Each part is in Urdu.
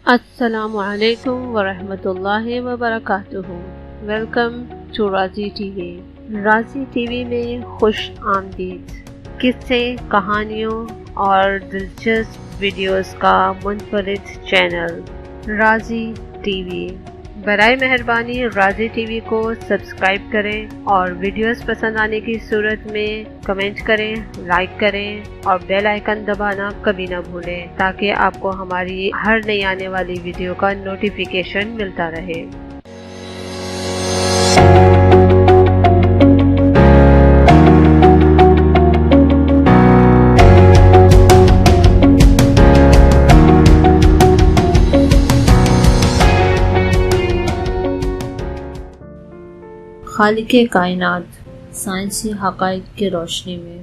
السلام علیکم ورحمۃ اللہ وبرکاتہ۔ ویلکم ٹو راضی ٹی وی۔ راضی ٹی وی میں خوش آمدید۔ قصے، کہانیوں اور دلچسپ ویڈیوز کا منفرد چینل راضی ٹی وی۔ برائے مہربانی راضی ٹی وی کو سبسکرائب کریں اور ویڈیوز پسند آنے کی صورت میں کمنٹ کریں، لائک کریں اور بیل آئیکن دبانا کبھی نہ بھولیں تاکہ آپ کو ہماری ہر نئی آنے والی ویڈیو کا نوٹیفیکیشن ملتا رہے۔ خالق کائنات، سائنسی حقائق کی روشنی میں۔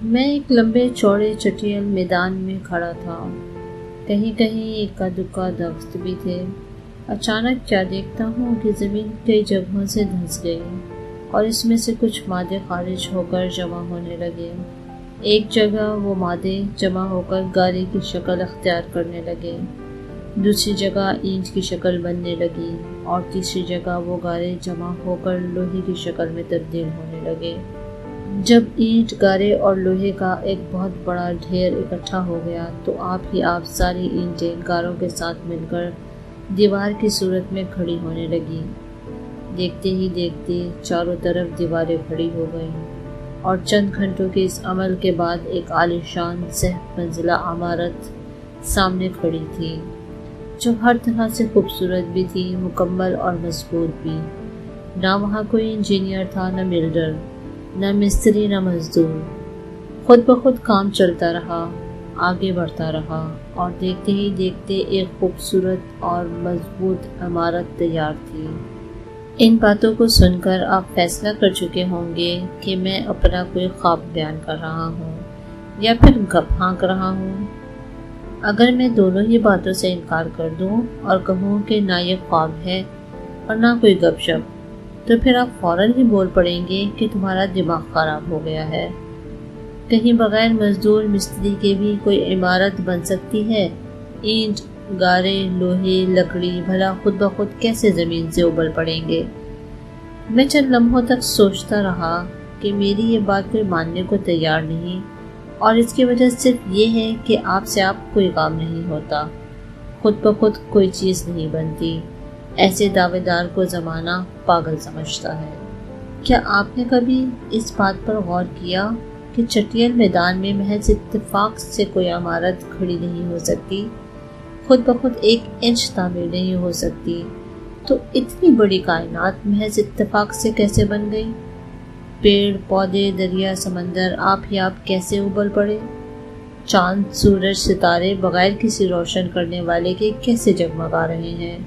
میں ایک لمبے چوڑے چٹیل میدان میں کھڑا تھا۔ کہیں کہیں اکا دکا درخت بھی تھے۔ اچانک کیا دیکھتا ہوں کہ زمین کئی جگہوں سے دھنس گئی اور اس میں سے کچھ مادے خارج ہو کر جمع ہونے لگے۔ ایک جگہ وہ مادے جمع ہو کر گارے کی شکل اختیار کرنے لگے، دوسری جگہ اینٹ کی شکل بننے لگی اور تیسری جگہ وہ گارے جمع ہو کر لوہے کی شکل میں تبدیل ہونے لگے۔ جب اینٹ، گارے اور لوہے کا ایک بہت بڑا ڈھیر اکٹھا ہو گیا تو آپ ہی آپ ساری اینٹیں گاروں کے ساتھ مل کر دیوار کی صورت میں کھڑی ہونے لگی۔ دیکھتے ہی دیکھتے چاروں طرف دیواریں کھڑی ہو گئیں اور چند گھنٹوں کے اس عمل کے بعد ایک عالیشان 7 منزلہ عمارت سامنے کھڑی تھی، جو ہر طرح سے خوبصورت بھی تھی، مکمل اور مضبوط بھی۔ نہ وہاں کوئی انجینئر تھا، نہ بلڈر، نہ مستری، نہ مزدور۔ خود بخود کام چلتا رہا، آگے بڑھتا رہا اور دیکھتے ہی دیکھتے ایک خوبصورت اور مضبوط عمارت تیار تھی۔ ان باتوں کو سن کر آپ فیصلہ کر چکے ہوں گے کہ میں اپنا کوئی خواب بیان کر رہا ہوں یا پھر گپ ہانک رہا ہوں۔ اگر میں دونوں ہی باتوں سے انکار کر دوں اور کہوں کہ نہ یہ خواب ہے اور نہ کوئی گپ شپ، تو پھر آپ فوراً ہی بول پڑیں گے کہ تمہارا دماغ خراب ہو گیا ہے۔ کہیں بغیر مزدور مستری کے بھی کوئی عمارت بن سکتی ہے؟ اینٹ، گارے، لوہے، لکڑی بھلا خود بخود کیسے زمین سے ابل پڑیں گے؟ میں چند لمحوں تک سوچتا رہا کہ میری یہ بات کوئی ماننے کو تیار نہیں، اور اس کی وجہ صرف یہ ہے کہ آپ سے آپ کوئی کام نہیں ہوتا، خود بخود کوئی چیز نہیں بنتی۔ ایسے دعوے دار کو زمانہ پاگل سمجھتا ہے۔ کیا آپ نے کبھی اس بات پر غور کیا کہ چٹیل میدان میں محض اتفاق سے کوئی عمارت کھڑی نہیں ہو سکتی، خود بخود 1 انچ تعمیر نہیں ہو سکتی، تو اتنی بڑی کائنات محض اتفاق سے کیسے بن گئی؟ پیڑ، پودے، دریا، سمندر آپ ہی آپ کیسے ابل پڑے؟ چاند، سورج، ستارے بغیر کسی روشن کرنے والے کے کیسے جگمگا رہے ہیں؟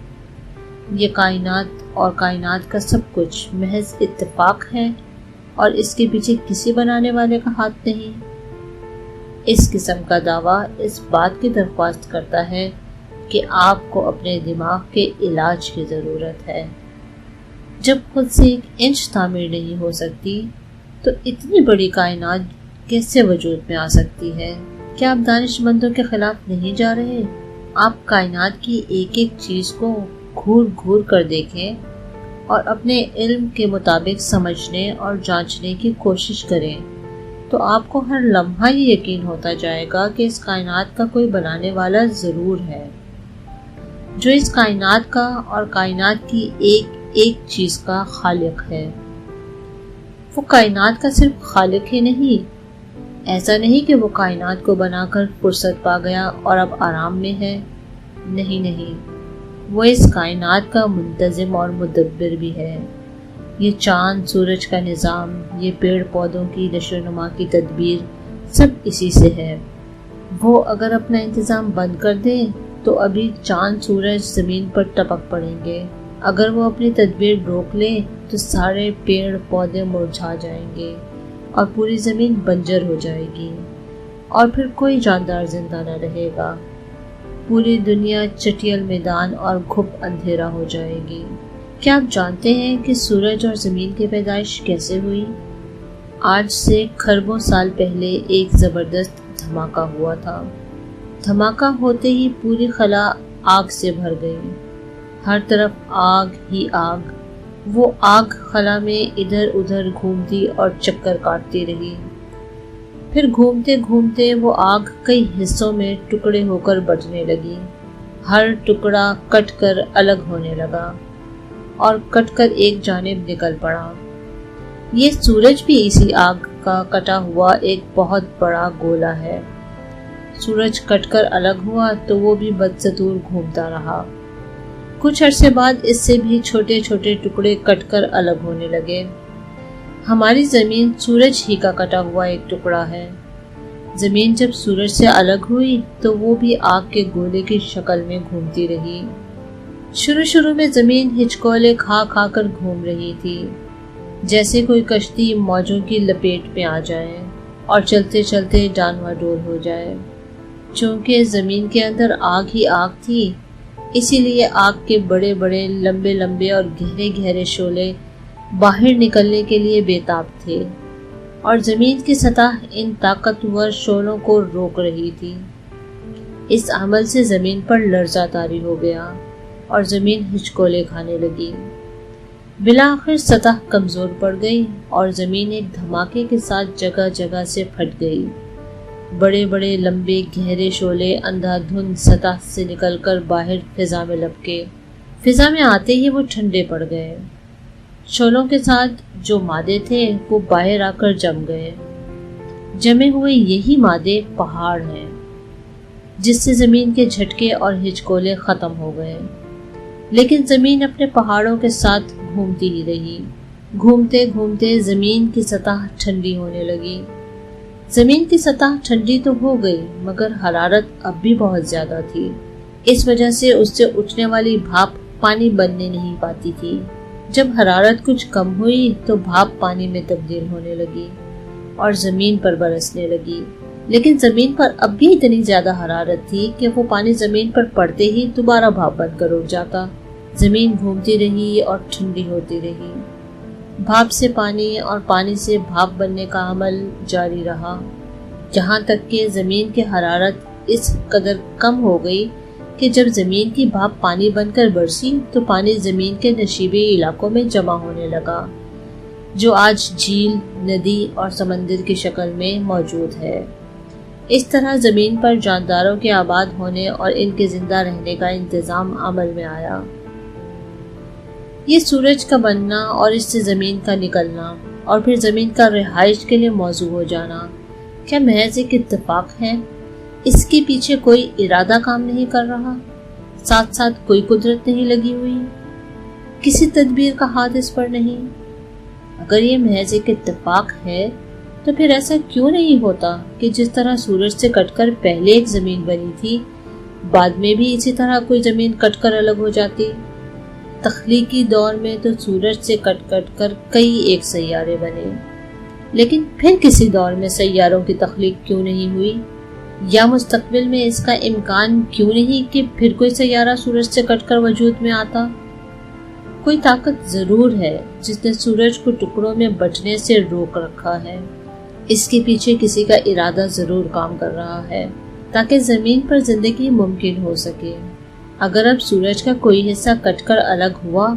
یہ کائنات اور کائنات کا سب کچھ محض اتفاق ہے اور اس کے پیچھے کسی بنانے والے کا ہاتھ نہیں۔ اس قسم کا دعویٰ اس بات کی درخواست کرتا ہے کہ آپ کو اپنے دماغ کے علاج کی ضرورت ہے۔ جب خود سے 1 انچ تعمیر نہیں ہو سکتی تو اتنی بڑی کائنات کیسے وجود میں آ سکتی ہے؟ کیا آپ دانش مندوں کے خلاف نہیں جا رہے؟ آپ کائنات کی ایک ایک چیز کو گھور گھور کر دیکھیں اور اپنے علم کے مطابق سمجھنے اور جانچنے کی کوشش کریں، تو آپ کو ہر لمحہ یہ یقین ہوتا جائے گا کہ اس کائنات کا کوئی بنانے والا ضرور ہے، جو اس کائنات کا اور کائنات کی ایک ایک چیز کا خالق ہے۔ وہ کائنات کا صرف خالق ہی نہیں، ایسا نہیں کہ وہ کائنات کو بنا کر فرصت پا گیا اور اب آرام میں ہے، نہیں، وہ اس کائنات کا منتظم اور مدبر بھی ہے۔ یہ چاند سورج کا نظام، یہ پیڑ پودوں کی نشو و نما کی تدبیر سب اسی سے ہے۔ وہ اگر اپنا انتظام بند کر دے تو ابھی چاند سورج زمین پر ٹپک پڑیں گے، اگر وہ اپنی تدبیر روک لے تو سارے پیڑ پودے مرجھا جائیں گے اور پوری زمین بنجر ہو جائے گی اور پھر کوئی جاندار زندہ نہ رہے گا۔ پوری دنیا چٹیل میدان اور گھپ اندھیرا ہو جائے گی۔ کیا آپ جانتے ہیں کہ سورج اور زمین کی پیدائش کیسے ہوئی؟ آج سے کھربوں سال پہلے ایک زبردست دھماکہ ہوا تھا۔ دھماکہ ہوتے ہی پوری خلا آگ سے بھر گئی، ہر طرف آگ ہی آگ۔ وہ آگ خلا میں ادھر ادھر گھومتی اور چکر کاٹتی رہی، پھر گھومتے گھومتے وہ آگ کئی حصوں میں ٹکڑے ہو کر بٹنے لگی۔ ہر ٹکڑا کٹ کر الگ ہونے لگا اور کٹ کر ایک جانب نکل پڑا۔ یہ سورج بھی اسی آگ کا کٹا ہوا ایک بہت بڑا گولا ہے۔ سورج کٹ کر الگ ہوا تو وہ بھی بدستور گھومتا رہا۔ کچھ عرصے بعد اس سے بھی چھوٹے چھوٹے ٹکڑے کٹ کر الگ ہونے لگے۔ ہماری زمین سورج ہی کا کٹا ہوا ایک ٹکڑا ہے۔ زمین جب سورج سے الگ ہوئی تو وہ بھی آگ کے گولے کی شکل میں گھومتی رہی۔ شروع میں زمین ہچکولے کھا کھا کر گھوم رہی تھی، جیسے کوئی کشتی موجوں کی لپیٹ میں آ جائے اور چلتے چلتے ڈانوا ڈول ہو جائے۔ چونکہ زمین کے اندر آگ ہی آگ تھی، اسی لیے آگ کے بڑے بڑے لمبے لمبے اور گہرے گہرے شعلے باہر نکلنے کے لیے بےتاب تھے، اور زمین کی سطح ان طاقتور شعلوں کو روک رہی تھی۔ اس عمل سے زمین پر لرزہ طاری ہو گیا اور زمین ہچکولے کھانے لگی۔ بالآخر سطح کمزور پڑ گئی اور زمین ایک دھماکے کے ساتھ جگہ جگہ سے پھٹ گئی۔ بڑے بڑے لمبے گہرے شعلے اندھا دھند سطح سے نکل کر باہر فضا میں لپکے۔ فضا میں آتے ہی وہ ٹھنڈے پڑ گئے۔ شعلوں کے ساتھ جو مادے تھے وہ باہر آ کر جم گئے۔ جمے ہوئے یہی مادے پہاڑ ہیں، جس سے زمین کے جھٹکے اور ہچکولے ختم ہو گئے۔ لیکن زمین اپنے پہاڑوں کے ساتھ گھومتی ہی رہی۔ گھومتے گھومتے زمین کی سطح ٹھنڈی ہونے لگی۔ زمین کی سطح ٹھنڈی تو ہو گئی، مگر حرارت اب بھی بہت زیادہ تھی۔ اس وجہ سے اس سے اٹھنے والی بھاپ پانی بننے نہیں پاتی تھی۔ جب حرارت کچھ کم ہوئی تو بھاپ پانی میں تبدیل ہونے لگی اور زمین پر برسنے لگی۔ لیکن زمین پر اب بھی اتنی زیادہ حرارت تھی کہ وہ پانی زمین پر پڑتے ہی دوبارہ بھاپ بن کر اٹھ جاتا۔ زمین گھومتی رہی اور ٹھنڈی ہوتی رہی۔ بھاپ سے پانی اور پانی سے بھاپ بننے کا عمل جاری رہا، جہاں تک کہ زمین کی حرارت اس قدر کم ہو گئی کہ جب زمین کی بھاپ پانی بن کر برسی تو پانی زمین کے نشیبی علاقوں میں جمع ہونے لگا، جو آج جھیل، ندی اور سمندر کی شکل میں موجود ہے۔ اس طرح زمین پر جانداروں کے آباد ہونے اور ان کے زندہ رہنے کا انتظام عمل میں آیا۔ یہ سورج کا بننا اور اس سے زمین کا نکلنا اور پھر زمین کا رہائش کے لیے موزوں ہو جانا کیا محض ایک اتفاق ہے؟ اس کے پیچھے کوئی ارادہ کام نہیں کر رہا، ساتھ ساتھ کوئی قدرت نہیں لگی ہوئی، کسی تدبیر کا ہاتھ اس پر نہیں؟ اگر یہ محض ایک اتفاق ہے تو پھر ایسا کیوں نہیں ہوتا کہ جس طرح سورج سے کٹ کر پہلے ایک زمین بنی تھی، بعد میں بھی اسی طرح کوئی زمین کٹ کر الگ ہو جاتی؟ تخلیقی دور میں تو سورج سے کٹ کٹ کر کئی ایک سیارے بنے، لیکن پھر کسی دور میں سیاروں کی تخلیق کیوں نہیں ہوئی؟ یا مستقبل میں اس کا امکان کیوں نہیں کہ پھر کوئی سیارہ سورج سے کٹ کر وجود میں آتا؟ کوئی طاقت ضرور ہے جس نے سورج کو ٹکڑوں میں بٹنے سے روک رکھا ہے۔ اس کے پیچھے کسی کا ارادہ ضرور کام کر رہا ہے تاکہ زمین پر زندگی ممکن ہو سکے۔ اگر اب سورج کا کوئی حصہ کٹ کر الگ ہوا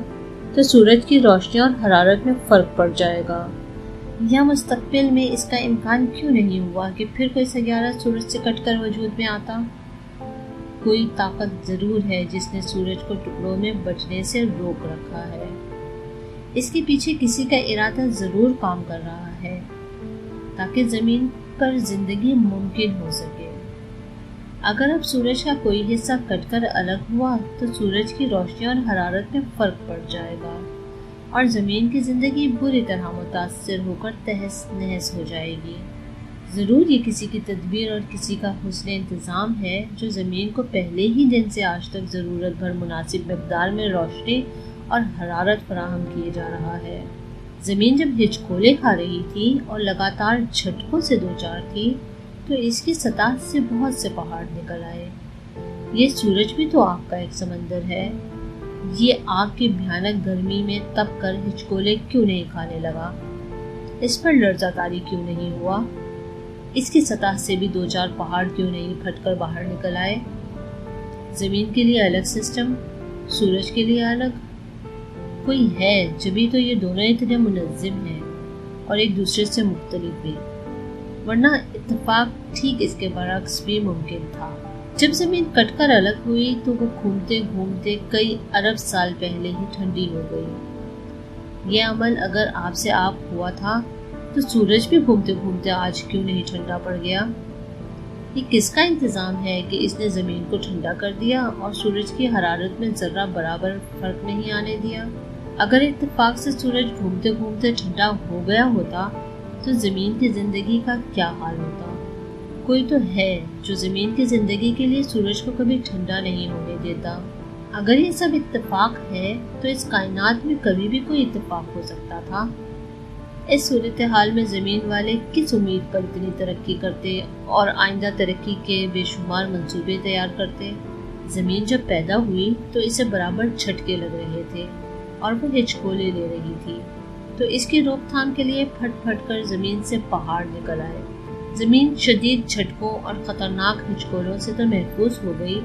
تو سورج کی روشنی اور حرارت میں فرق پڑ جائے گا۔ یا مستقبل میں اس کا امکان کیوں نہیں ہوا کہ پھر کوئی سیارہ سورج سے کٹ کر وجود میں آتا؟ کوئی طاقت ضرور ہے جس نے سورج کو ٹکڑوں میں بٹنے سے روک رکھا ہے۔ اس کے پیچھے کسی کا ارادہ ضرور کام کر رہا ہے تاکہ زمین پر زندگی ممکن ہو سکے۔ اگر اب سورج کا کوئی حصہ کٹ کر الگ ہوا تو سورج کی روشنی اور حرارت میں فرق پڑ جائے گا اور زمین کی زندگی بری طرح متاثر ہو کر تہس نہس ہو جائے گی۔ ضرور یہ کسی کی تدبیر اور کسی کا حسن انتظام ہے جو زمین کو پہلے ہی دن سے آج تک ضرورت بھر مناسب مقدار میں روشنی اور حرارت فراہم کیے جا رہا ہے۔ زمین جب ہچکولے کھا رہی تھی اور لگاتار جھٹکوں سے دوچار تھی تو اس کی سطح سے بہت سے پہاڑ نکل آئے۔ یہ سورج بھی تو آگ کا ایک سمندر ہے، یہ آگ کی بھیانک گرمی میں تپ کر ہچکولے کیوں نہیں کھانے لگا؟ اس پر لرزہ طاری کیوں نہیں ہوا؟ اس کی سطح سے بھی 2-4 پہاڑ کیوں نہیں پھٹ کر باہر نکل آئے؟ زمین کے لیے الگ سسٹم، سورج کے لیے الگ کوئی ہے، جبھی تو یہ دونوں اتنے منظم ہیں اور ایک دوسرے سے مختلف بھی، ورنہ اتفاق ٹھیک اس کے برعکس بھی ممکن تھا۔ جب زمین کٹ کر الگ ہوئی تو وہ گھومتے گھومتے کئی ارب سال پہلے ہی ٹھنڈی ہو گئی۔ یہ عمل اگر آپ سے آپ ہوا تھا تو سورج بھی گھومتے گھومتے آج کیوں نہیں ٹھنڈا پڑ گیا؟ یہ کس کا انتظام ہے کہ اس نے زمین کو ٹھنڈا کر دیا اور سورج کی حرارت میں ذرہ برابر فرق نہیں آنے دیا؟ اگر اتفاق سے سورج گھومتے گھومتے ٹھنڈا ہو گیا ہوتا تو زمین کی زندگی کا کیا حال ہوتا؟ کوئی تو ہے جو زمین کی زندگی کے لیے سورج کو کبھی ٹھنڈا نہیں ہونے دیتا۔ اگر یہ سب اتفاق ہے تو اس کائنات میں کبھی بھی کوئی اتفاق ہو سکتا تھا۔ اس صورتحال میں زمین والے کس امید پر اتنی ترقی کرتے اور آئندہ ترقی کے بے شمار منصوبے تیار کرتے؟ زمین جب پیدا ہوئی تو اسے برابر جھٹکے لگ رہے تھے اور وہ ہچکولے لے رہی تھی، تو اس کی روک تھام کے لیے پھٹ پھٹ کر زمین سے پہاڑ نکل آئے۔ زمین شدید جھٹکوں اور خطرناک ہچکولوں سے تو محفوظ ہو گئی،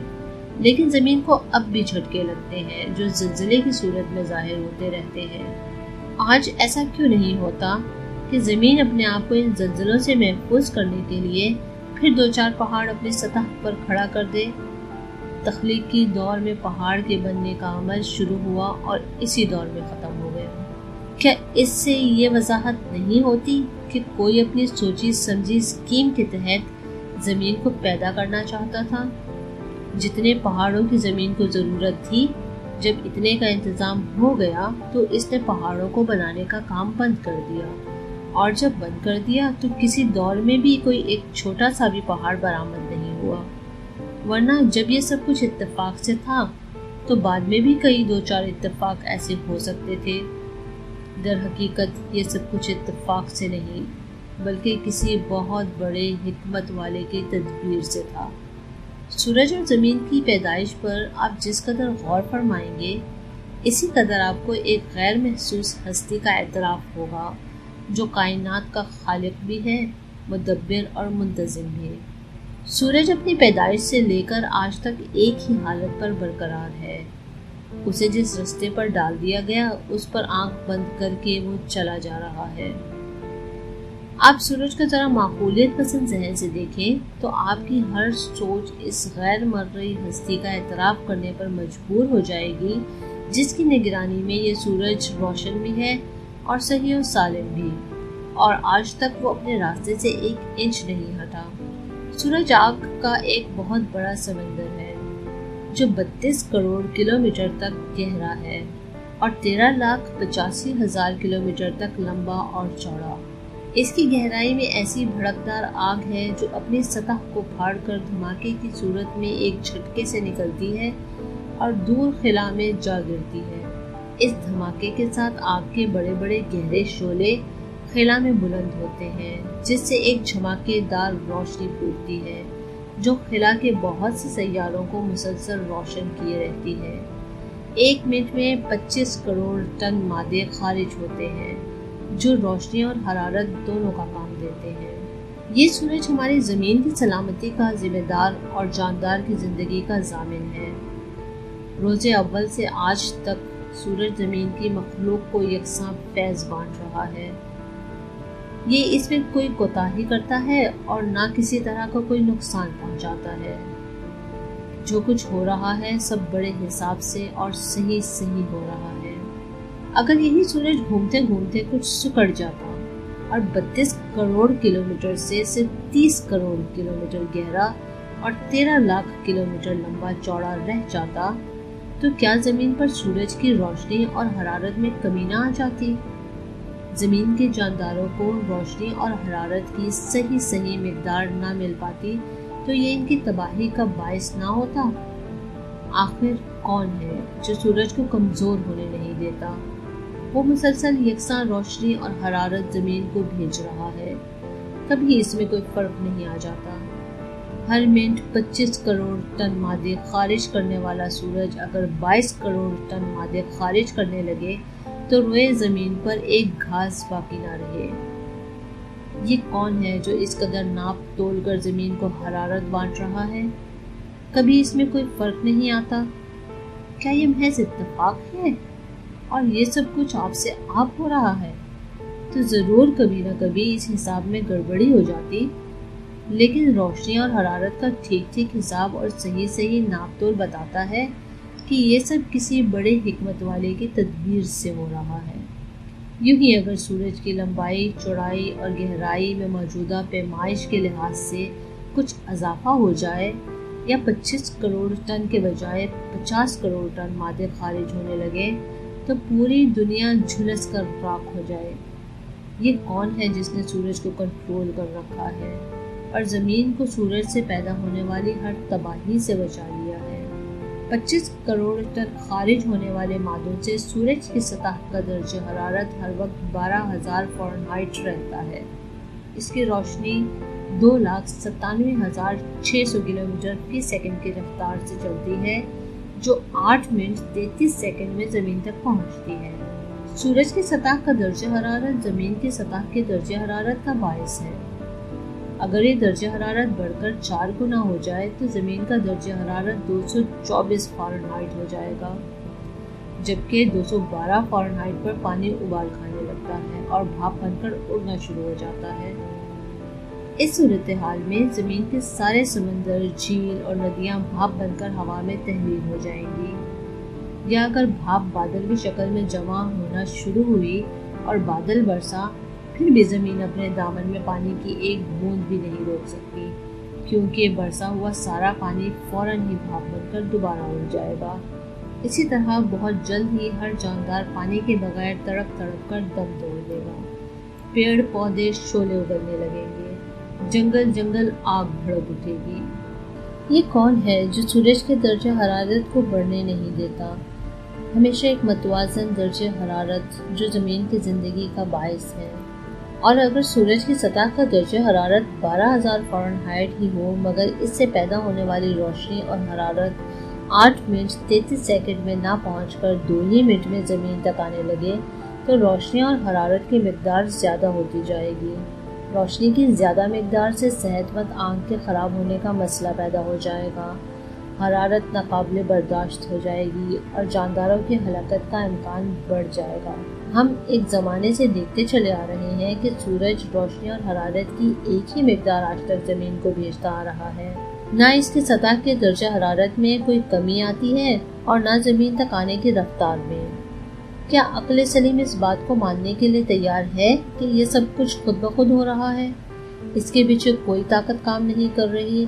لیکن زمین کو اب بھی جھٹکے لگتے ہیں جو زلزلے کی صورت میں ظاہر ہوتے رہتے ہیں۔ آج ایسا کیوں نہیں ہوتا کہ زمین اپنے آپ کو ان زلزلوں سے محفوظ کرنے کے لیے پھر 2-4 پہاڑ اپنی سطح پر کھڑا کر دے؟ تخلیقی دور میں پہاڑ کے بننے کا عمل شروع ہوا اور اسی دور میں ختم ہو گیا۔ کیا اس سے یہ وضاحت نہیں ہوتی کہ کوئی اپنی سوچی سمجھی اسکیم کے تحت زمین کو پیدا کرنا چاہتا تھا؟ جتنے پہاڑوں کی زمین کو ضرورت تھی، جب اتنے کا انتظام ہو گیا تو اس نے پہاڑوں کو بنانے کا کام بند کر دیا، اور جب بند کر دیا تو کسی دور میں بھی کوئی ایک چھوٹا سا بھی پہاڑ برآمد نہیں ہوا۔ ورنہ جب یہ سب کچھ اتفاق سے تھا تو بعد میں بھی کئی 2-4 اتفاق ایسے ہو سکتے تھے۔ در حقیقت یہ سب کچھ اتفاق سے نہیں بلکہ کسی بہت بڑے حکمت والے کی تدبیر سے تھا۔ سورج اور زمین کی پیدائش پر آپ جس قدر غور فرمائیں گے، اسی قدر آپ کو ایک غیر محسوس ہستی کا اعتراف ہوگا جو کائنات کا خالق بھی ہے، مدبر اور منتظم بھی۔ سورج اپنی پیدائش سے لے کر آج تک ایک ہی حالت پر برقرار ہے۔ اسے جس رستے پر ڈال دیا گیا اس پر آنکھ بند کر کے وہ چلا جا رہا ہے۔ آپ سورج کو ذرا معقولیت پسند ذہن سے دیکھیں تو آپ کی ہر سوچ اس غیر مرئی ہستی کا اعتراف کرنے پر مجبور ہو جائے گی جس کی نگرانی میں یہ سورج روشن بھی ہے اور صحیح و سالم بھی، اور آج تک وہ اپنے راستے سے 1 انچ نہیں ہٹا۔ سورج آگ کا ایک بہت بڑا سمندر ہے جو 32 کروڑ کلومیٹر تک گہرا ہے اور 13,85,000 کلومیٹر تک لمبا اور چوڑا۔ اس کی گہرائی میں ایسی بھڑکدار آگ ہے جو اپنی سطح کو پھاڑ کر دھماکے کی صورت میں ایک جھٹکے سے نکلتی ہے اور دور خلا میں جا گرتی ہے۔ اس دھماکے کے ساتھ آگ کے بڑے بڑے گہرے شعلے خلا میں بلند ہوتے ہیں جس سے ایک جھماکے دار روشنی پھوٹتی ہے جو خلا کے بہت سے سیاروں کو مسلسل روشن کیے رہتی ہے۔ 1 منٹ میں 25 کروڑ ٹن مادے خارج ہوتے ہیں جو روشنی اور حرارت دونوں کا کام دیتے ہیں۔ یہ سورج ہماری زمین کی سلامتی کا ذمہ دار اور جاندار کی زندگی کا ضامن ہے۔ روز اول سے آج تک سورج زمین کی مخلوق کو یکساں فیض بانٹ رہا ہے۔ یہ اس میں کوئی کوتاہی کرتا ہے اور نہ کسی طرح کا کوئی نقصان پہنچاتا ہے۔ جو کچھ ہو رہا ہے سب بڑے حساب سے اور صحیح ہو رہا ہے۔ اگر یہی سورج گھومتے گھومتے کچھ سکڑ جاتا اور 32 کروڑ کلومیٹر سے صرف 30 کروڑ کلومیٹر گہرا اور 13 لاکھ کلومیٹر لمبا چوڑا رہ جاتا تو کیا زمین پر سورج کی روشنی اور حرارت میں کمی نہ آ جاتی؟ زمین کے جانداروں کو روشنی اور حرارت کی صحیح مقدار نہ مل پاتی تو یہ ان کی تباہی کا باعث نہ ہوتا؟ آخر کون ہے جو سورج کو کمزور ہونے نہیں دیتا؟ وہ مسلسل یکساں روشنی اور حرارت زمین کو بھیج رہا ہے، کبھی اس میں کوئی فرق نہیں آ جاتا۔ ہر منٹ 25 کروڑ ٹن مادے خارج کرنے والا سورج اگر 22 کروڑ ٹن مادے خارج کرنے لگے تو روئے زمین پر ایک گھاس باقی نہ رہے۔ یہ کون ہے جو اس قدر ناپ تول کر زمین کو حرارت بانٹ رہا ہے؟ کبھی اس میں کوئی فرق نہیں آتا؟ کیا یہ محض اتفاق ہے اور یہ سب کچھ آپ سے آپ ہو رہا ہے؟ تو ضرور کبھی نہ کبھی اس حساب میں گڑبڑی ہو جاتی، لیکن روشنی اور حرارت کا ٹھیک حساب اور صحیح ناپ تول بتاتا ہے کہ یہ سب کسی بڑے حکمت والے کی تدبیر سے ہو رہا ہے۔ یوں ہی اگر سورج کی لمبائی، چوڑائی اور گہرائی میں موجودہ پیمائش کے لحاظ سے کچھ اضافہ ہو جائے یا 25 کروڑ ٹن کے بجائے 50 کروڑ ٹن مادے خارج ہونے لگے تو پوری دنیا جھلس کر راکھ ہو جائے۔ یہ کون ہے جس نے سورج کو کنٹرول کر رکھا ہے اور زمین کو سورج سے پیدا ہونے والی ہر تباہی سے بچا لیا ہے؟ 25 کروڑ ٹن خارج ہونے والے مادوں سے سورج کی سطح کا درجہ حرارت ہر وقت 12,000 فارنہائٹ رہتا ہے۔ اس کی روشنی 2,97,600 کلومیٹر فی سیکنڈ کی رفتار سے چلتی ہے، جو 8 منٹ 33 سیکنڈ میں زمین تک پہنچتی ہے۔ سورج کی سطح کا درجہ حرارت زمین کی سطح کے درجہ حرارت کا باعث ہے۔ اگر یہ درجہ حرارت بڑھ کر 4 گنا ہو جائے تو زمین کا درجہ حرارت 224 فارنہائٹ ہو جائے گا، جبکہ 212 فارنہائٹ پر پانی ابال کھانے لگتا ہے اور بھاپ بن کر اڑنا شروع ہو جاتا ہے۔ اس صورتحال میں زمین کے سارے سمندر، جھیل اور ندیاں بھاپ بن کر ہوا میں تحلیل ہو جائیں گی، یا اگر بھاپ بادل کی شکل میں جمع ہونا شروع ہوئی اور بادل برسا، پھر بھی زمین اپنے دامن میں پانی کی ایک بوند بھی نہیں روک سکتی، کیونکہ برسا ہوا سارا پانی فوراً ہی بھاپ بن کر دوبارہ اڑ جائے گا۔ اسی طرح بہت جلد ہی ہر جاندار پانی کے بغیر تڑپ تڑپ کر دم توڑ دے گا، پیڑ پودے شعلے اگلنے لگیں گے، جنگل آگ بھڑک اٹھے گی۔ یہ کون ہے جو سورج کے درجہ حرارت کو بڑھنے نہیں دیتا؟ ہمیشہ ایک متوازن درجہ حرارت جو زمین کی زندگی کا باعث ہے، اور اگر سورج کی سطح کا درجہ حرارت 12,000 فارنہائٹ ہی ہو مگر اس سے پیدا ہونے والی روشنی اور حرارت 8 منٹ 33 سیکنڈ میں نہ پہنچ کر 2 ہی منٹ میں زمین تک آنے لگے تو روشنی اور حرارت کی مقدار زیادہ ہوتی جائے گی۔ روشنی کی زیادہ مقدار سے صحت مند آنکھ کے خراب ہونے کا مسئلہ پیدا ہو جائے گا، حرارت ناقابل برداشت ہو جائے گی اور جانداروں کی ہلاکت کا امکان بڑھ جائے گا۔ ہم ایک زمانے سے دیکھتے چلے آ رہے ہیں کہ سورج روشنی اور حرارت کی ایک ہی مقدار آج تک زمین کو بھیجتا آ رہا ہے، نہ اس کی سطح کے درجہ حرارت میں کوئی کمی آتی ہے اور نہ زمین تک آنے کی رفتار میں۔ کیا عقل سلیم اس بات کو ماننے کے لیے تیار ہے کہ یہ سب کچھ خود بخود ہو رہا ہے؟ اس کے پیچھے کوئی طاقت کام نہیں کر رہی،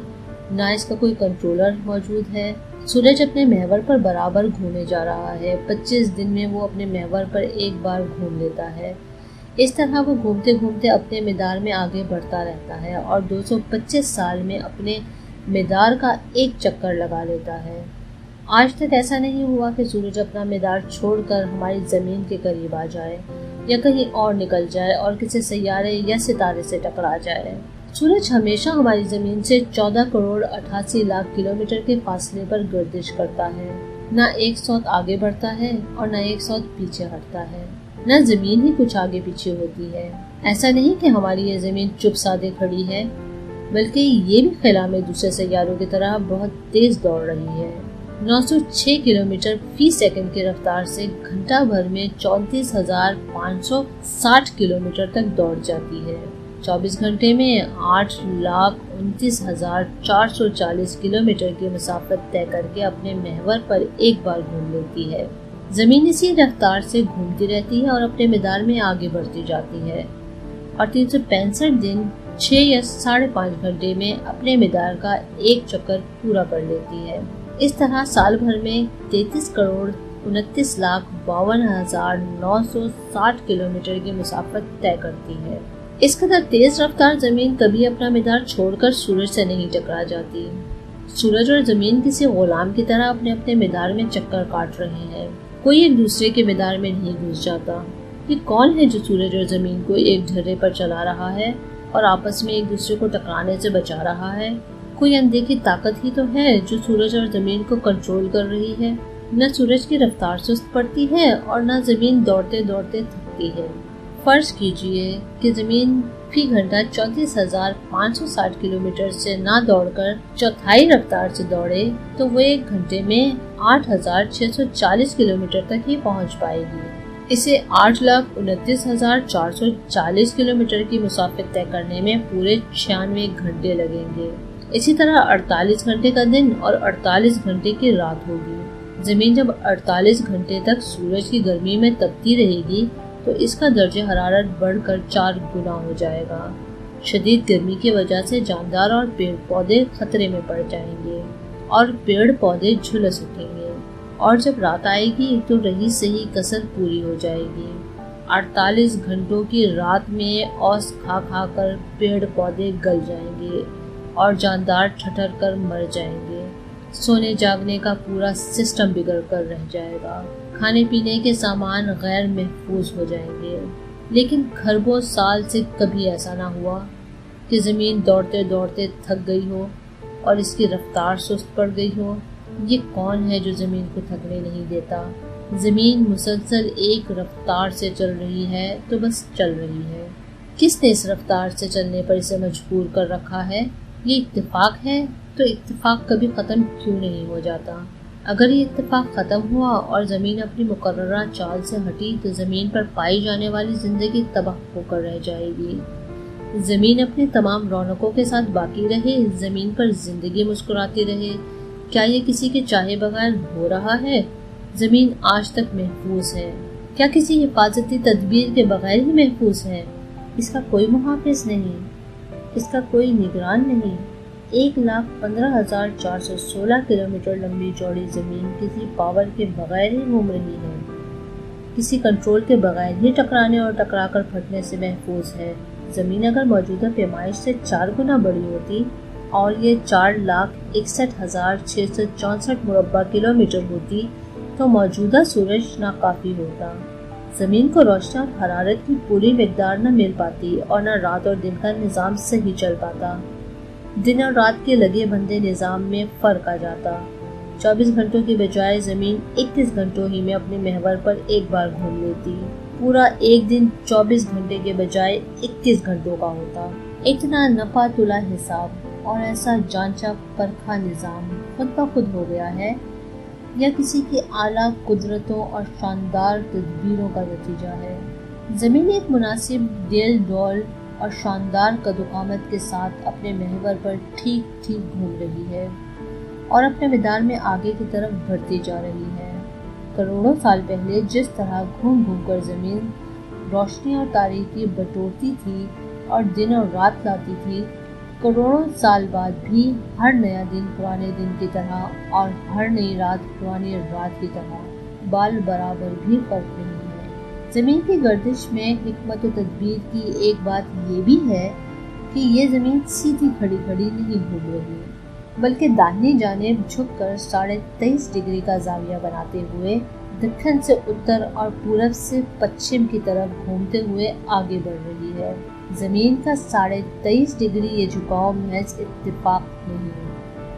نہ اس کا کوئی کنٹرولر موجود ہے۔ سورج اپنے محور پر برابر گھومے جا رہا ہے، 25 دن میں وہ اپنے محور پر ایک بار گھوم لیتا ہے۔ اس طرح وہ گھومتے گھومتے اپنے مدار میں آگے بڑھتا رہتا ہے اور 225 سال میں اپنے مدار کا ایک چکر لگا لیتا ہے۔ آج تک ایسا نہیں ہوا کہ سورج اپنا مدار چھوڑ کر ہماری زمین کے قریب آ جائے یا کہیں اور نکل جائے اور کسی سیارے یا ستارے سے ٹکرا جائے۔ سورج ہمیشہ ہماری زمین سے 14 کروڑ 88 لاکھ کلومیٹر کے فاصلے پر گردش کرتا ہے، نہ ایک سوت آگے بڑھتا ہے اور نہ ایک سوت پیچھے ہٹتا ہے، نہ زمین ہی کچھ آگے پیچھے ہوتی ہے۔ ایسا نہیں کہ ہماری یہ زمین چپ سادے کھڑی ہے، بلکہ یہ بھی خلا میں دوسرے سیاروں کی طرح بہت تیز دوڑ رہی ہے۔ 906 کلومیٹر فی سیکنڈ کی رفتار سے گھنٹہ بھر میں 34,560 کلومیٹر تک دوڑ جاتی ہے۔ 24 گھنٹے میں 8,29,440 کلومیٹر کی مسافت طے کر کے اپنے محور پر ایک بار گھوم لیتی ہے۔ زمین اسی رفتار سے گھومتی رہتی ہے اور اپنے مدار میں آگے بڑھتی جاتی ہے اور 365 دن 6 یا 5.5 گھنٹے میں اپنے مدار کا ایک چکر پورا کر لیتی ہے۔ اس طرح سال بھر میں 33 کروڑ 29 لاکھ 52,960 کلومیٹر کی مسافت طے کرتی ہے۔ اس قدر تیز رفتار زمین کبھی اپنا مدار چھوڑ کر سورج سے نہیں ٹکرا جاتی۔ سورج اور زمین کسی غلام کی طرح اپنے اپنے مدار میں چکر کاٹ رہے ہیں، کوئی ایک دوسرے کے مدار میں نہیں گھس جاتا۔ یہ کون ہے جو سورج اور زمین کو ایک ڈھرے پر چلا رہا ہے اور آپس میں ایک دوسرے کو ٹکرانے سے بچا رہا ہے؟ کوئی اندیکھی طاقت ہی تو ہے جو سورج اور زمین کو کنٹرول کر رہی ہے۔ نہ سورج کی رفتار سست پڑتی ہے اور نہ زمین دوڑتے دوڑتے تھکتی ہے۔ فرض کیجئے کہ زمین فی گھنٹہ 34,560 کلومیٹر سے نہ دوڑ کر چوتھائی رفتار سے دوڑے تو وہ ایک گھنٹے میں 8,640 کلومیٹر تک ہی پہنچ پائے گی۔ اسے 8,29,440 کلومیٹر کی مسافت طے کرنے میں پورے 96 گھنٹے لگیں گے۔ اسی طرح 48 گھنٹے کا دن اور 48 گھنٹے کی رات ہوگی۔ زمین جب 48 گھنٹے تک سورج کی گرمی میں تپتی رہے گی تو اس کا درجہ حرارت بڑھ کر 4 گنا ہو جائے گا۔ شدید گرمی کی وجہ سے جاندار اور پیڑ پودے خطرے میں پڑ جائیں گے اور پیڑ پودے جھلس اٹھیں گے، اور جب رات آئے گی تو رہی سہی کسر پوری ہو جائے گی۔ 48 گھنٹوں کی رات میں اوس کھا کھا کر پیڑ پودے گل جائیں گے اور جاندار ٹھٹر کر مر جائیں گے۔ سونے جاگنے کا پورا سسٹم بگڑ کر رہ جائے گا۔ کھانے پینے کے سامان غیر محفوظ ہو جائیں گے۔ لیکن کھربوں سال سے کبھی ایسا نہ ہوا کہ زمین دوڑتے دوڑتے تھک گئی ہو اور اس کی رفتار سست پڑ گئی ہو۔ یہ کون ہے جو زمین کو تھکنے نہیں دیتا؟ زمین مسلسل ایک رفتار سے چل رہی ہے تو بس چل رہی ہے۔ کس نے اس رفتار سے چلنے پر اسے مجبور کر رکھا ہے؟ یہ اتفاق ہے تو اتفاق کبھی ختم کیوں نہیں ہو جاتا؟ اگر یہ اتفاق ختم ہوا اور زمین اپنی مقررہ چال سے ہٹی تو زمین پر پائی جانے والی زندگی تباہ ہو کر رہ جائے گی۔ زمین اپنے تمام رونقوں کے ساتھ باقی رہے، زمین پر زندگی مسکراتی رہے، کیا یہ کسی کے چاہے بغیر ہو رہا ہے؟ زمین آج تک محفوظ ہے، کیا کسی حفاظتی تدبیر کے بغیر ہی محفوظ ہے؟ اس کا کوئی محافظ نہیں، اس کا کوئی نگران نہیں۔ 1,15,416 کلومیٹر لمبی چوڑی زمین کسی پاور کے بغیر ہی گھوم رہی ہے، کسی کنٹرول کے بغیر ہی ٹکرانے اور ٹکرا کر پھٹنے سے محفوظ ہے۔ زمین اگر موجودہ پیمائش سے 4 گنا بڑی ہوتی اور یہ 4,61,664 مربع کلومیٹر ہوتی تو موجودہ سورج ناکافی ہوتا۔ زمین کو روشنی اور حرارت کی پوری مقدار نہ مل پاتی اور نہ رات اور دن کا نظام صحیح چل پاتا۔ دن اور رات کے لگے بندھے نظام میں فرق آ جاتا۔ 24 گھنٹوں کی بجائے زمین 21 گھنٹوں ہی میں اپنے محور پر ایک بار گھوم لیتی۔ پورا ایک دن 24 گھنٹے کے بجائے 21 گھنٹوں کا ہوتا۔ اتنا نپا تلا حساب اور ایسا جانچا پرکھا نظام خود بخود ہو گیا ہے یا کسی کی اعلیٰ قدرتوں اور شاندار تدبیروں کا نتیجہ ہے؟ زمین ایک مناسب ڈیل ڈول اور شاندار قد و قامت کے ساتھ اپنے محور پر ٹھیک ٹھیک گھوم رہی ہے اور اپنے مدار میں آگے کی طرف بڑھتی جا رہی ہے۔ کروڑوں سال پہلے جس طرح گھوم گھوم کر زمین روشنی اور تاریکی بٹورتی تھی اور دن اور رات لاتی تھی، کروڑوں سال بعد بھی ہر نیا دن پرانے دن کی طرح اور ہر نئی رات پرانی رات کی طرح بال برابر بھی فرق نہیں ہے۔ زمین کی گردش میں حکمت و تدبیر کی ایک بات یہ بھی ہے کہ یہ زمین سیدھی کھڑی کھڑی نہیں گھوم رہی، بلکہ داہنی جانب جھک کر 23.5 ڈگری کا زاویہ بناتے ہوئے دکن سے اتر اور پورب سے پچھم کی طرف گھومتے ہوئے آگے بڑھ رہی ہے۔ زمین کا 23.5 ڈگری یہ جھکاؤ محض اتفاق نہیں ہے،